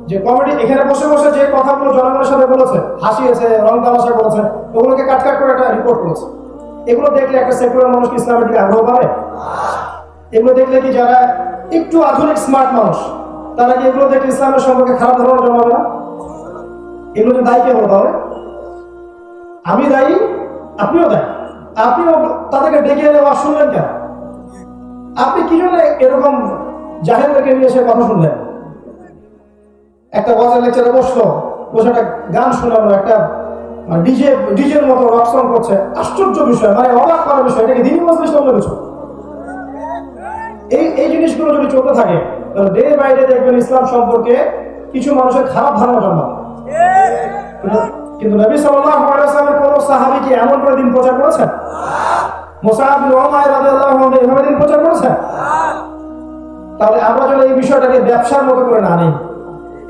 A: যে কমেডি এখানে বসে বসে যে কথাগুলো জনগণের সাথে বলেছে, হাসিয়েছে, রং তামাশা করেছে, ওগুলোকে কাট করে একটা রিপোর্ট করেছে। এগুলো দেখলে একটা সেকুলার মানুষ কি ইসলামের দিকে আগ্রহ পাবে? এগুলো দেখলে কি যারা একটু আধুনিক স্মার্ট মানুষ তারা কি এগুলো দেখলে ইসলামের সম্পর্কে খারাপ ধারণা জন্মাবে না? এগুলো যে দায়ী কে হলো তাহলে? আমি দায়ী, আপনিও দায়ী। আপনিও তাদেরকে ডেকে এনে ওয়াজ শুনলেন কেন? আপনি কি জন্য এরকম জাহেলদেরকে নিয়ে এসে কথা শুনলেন? একটা ওয়াজের লেকচারে বসলো, বসে একটা গান শোনালো, একটা ডিজের মতো রক সং করছে। আশ্চর্য বিষয়, মানে অবাক করার বিষয়। এটাকে দিনই মজলিস অন্য কিছু। এই জিনিসগুলো যদি চলতে থাকে তাহলে ডে বাই ডে দেখবেন ইসলাম সম্পর্কে কিছু মানুষের খারাপ ধারণা জন্মাবে। কিন্তু নবী সাল্লাল্লাহু আলাইহি ওয়াসাল্লামের কোন সাহাবী কি এমন করে দিন প্রচার করেছেন? মুসআব বিন উমাইর রাদিয়াল্লাহু আনহু এভাবে দিন প্রচার করেছেন? তাহলে আমরা যদি এই বিষয়টাকে ব্যবসার মতো করে না নিই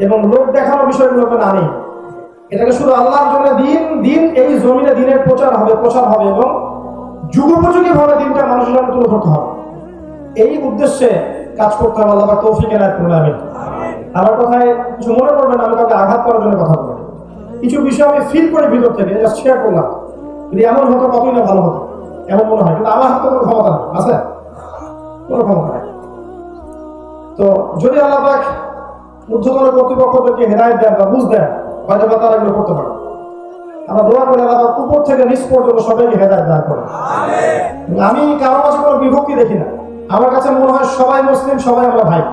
A: এবং লোক দেখানোর বিষয়গুলোকে না নিই, এটাকে শুধু আল্লাহর জন্য দিন এই জমিনে দিনের প্রচার হবে এবং যুগোপযোগী ভাবে দিনটা মানুষের সামনে তুলে ধরতে হবে। এই উদ্দেশ্যে কাজ করতে হবে। আল্লাহ পাক তৌফিক এনায়েত করুন, আমিন। আমার কথায় কিছু মনে করবেন না, আমি কাউকে আঘাত করার জন্য কথা বলি। কিছু বিষয় আমি ফিল করে ভিতর থেকে জাস্ট শেয়ার করলাম। যদি এমন হতো কতই না ভালো হতো, এমন মনে হয়। কিন্তু আমার হাতে কোনো ক্ষমতা নেই, আছে কোনো ক্ষমতা নেই। তো যদি আল্লাহ পাক ঊর্ধ্বতন কর্তৃপক্ষদেরকে হেদায়েত দেন বা বুঝ দেন, হয়তো বা তারা এগুলো করতে পারে। আমরা দোয়া করে আল্লাহ পাক উপর থেকে নিচ পর্যন্ত সবাইকে হেদায়েত দান করেন। আমি কারো মাঝে কোনো বিভক্তি দেখি না। আমার কাছে মনে হয় সবাই মুসলিম, সবাই আমরা ভাই।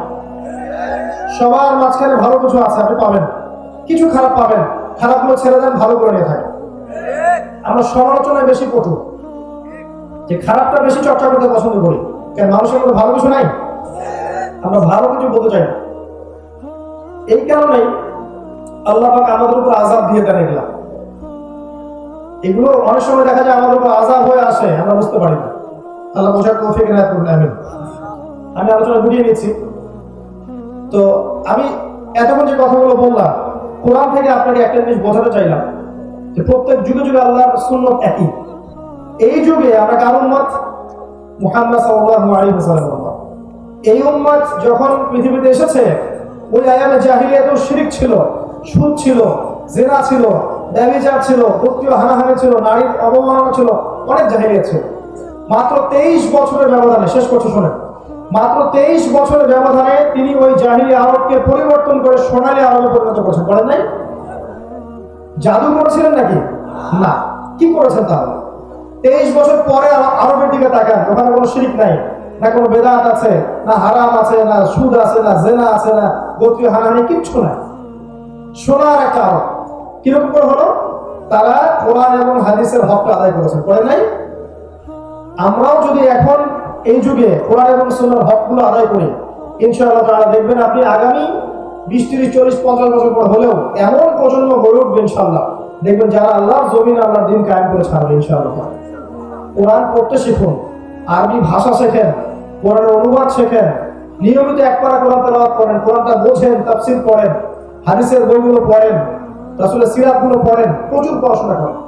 A: সবার মাঝখানে ভালো কিছু আছে, আপনি পাবেন। কিছু খারাপ পাবেন, খারাপগুলো ছেড়ে দেন, ভালো করে নিয়ে থাকেন। আমরা সমালোচনায় বেশি পটু, যে খারাপটা বেশি চর্চা করতে পছন্দ করি। কেন? মানুষের মধ্যে ভালো কিছু নাই, আমরা ভালো কিছু বলতে চাই না। এই কারণেই আল্লাহ পাক আমাদের উপর আযাব দিয়ে দেন। এগুলো অনেক সময় দেখা যায় আমাদের উপর আযাব হয়ে আসে, আমরা বুঝতে পারি না। আল্লাহ বোঝার তৌফিক এনায়েত করুন, আমিন। আমি আলোচনা গুটিয়ে নিচ্ছি। তো আমি এতক্ষণ যে কথাগুলো বললাম, কোরআন থেকে আপনাকে একটা জিনিস বোঝাতে চাইলাম যে প্রত্যেক যুগে যুগে আল্লাহর সুন্নাত একই। এই যুগে আমরা কার উম্মত? মুহাম্মদ সাল্লাল্লাহু আলাইহি ওয়াসাল্লাম। এই উম্মত যখন পৃথিবীতে এসেছে, ওই আয়ামে জাহিলিয়াতেও শিরক ছিল, সুদ ছিল, জিনা ছিল, ব্যভিচার ছিল, গোত্রীয় হানাহানি ছিল, নারীর অবমাননা ছিল, অনেক জাহিলিয়াত ছিল। মাত্র 23 বছরের ব্যবধানে, শেষ করতে শোনেন, মাত্র 23 বছরের ব্যবধানে তিনি ওই জাহিলি আরবকে পরিবর্তন করে সোনালী আরবে পরিণত করেছেন। করেন নাই? জাদু করেছিলেন নাকি? না। কি করেছেন তাহলে? 23 বছর পরে আরবের দিকে তাকান, ওখানে কোনো শিরক নাই, না কোনো বেদাত আছে, না হারাম আছে, না সুদ আছে, না জেনা আছে, না গোত্রীয় হানাহানি, কিচ্ছু নাই। সোনার একটা আরব। কিরকম করে হলো? তারা কোরআন এবং হাদিসের হকটা আদায় করেছেন। করে নাই? আমরাও যদি এখন এই যুগে কোরআন এবং সুন্নাহর হকগুলো আদায় করি, ইনশাআল্লাহ তাআলা দেখবেন আপনি আগামী 20, 30, 40, 50 বছর পর হলেও এমন প্রজন্ম গড়ে উঠবে ইনশাআল্লাহ, দেখবেন যারা আল্লাহর জমিন আল্লাহর দিন কায়েম করে ছাড়বে ইনশাআল্লাহ। কোরআন পড়তে শিখুন, আরবি ভাষা শেখেন, কোরআনের অনুবাদ শেখেন, নিয়মিত একবার কোরআন তেলাওয়াত করেন, কোরআনটা বোঝেন, তাফসীর পড়েন, হাদিসের বইগুলো পড়েন, রাসূলের সিরাতগুলো পড়েন, প্রচুর পড়াশোনা করেন,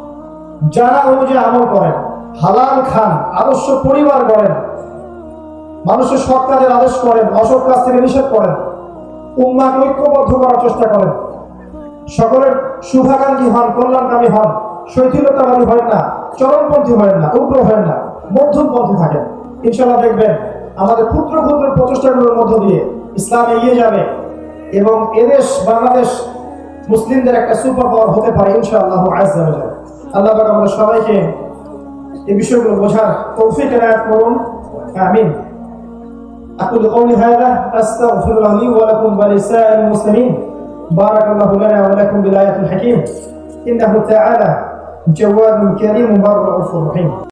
A: জানা অনুযায়ী আমল করেন, হালাল খান, আদর্শ পরিবার গড়েন, মানুষের সৎ কাজের আদেশ করেন, অসৎ কাজ থেকে নিষেধ করেন, উম্মাহকে ঐক্যবদ্ধ করার চেষ্টা করেন, সকলের শুভাকাঙ্ক্ষী হন, কল্যাণকামী হন, শৈথিলতাবাদী হয় না, চরমপন্থী হয় না, উগ্র হয় না, মধ্যমপন্থী থাকেন। ইনশাআল্লাহ দেখবেন আমাদের ক্ষুদ্র ক্ষুদ্র প্রচেষ্টাগুলোর মধ্য দিয়ে ইসলাম এগিয়ে যাবে এবং এদেশ বাংলাদেশ মুসলিমদের একটা সুপার পাওয়ার হতে পারে ইনশাআল্লাহ আযজা ওয়া জাল্লা। আল্লাহ পাক আমাদের সবাইকে এই বিষয়গুলো বোঝার তৌফিক এনায়েত করুন, আমিন। أقول قولي هذا أستغفر الله لي ولكم ولسائر المسلمين. بارك الله لنا ولكم بالآيات الحكيم إنه تعالى جواد كريم بر رؤوف رحيم.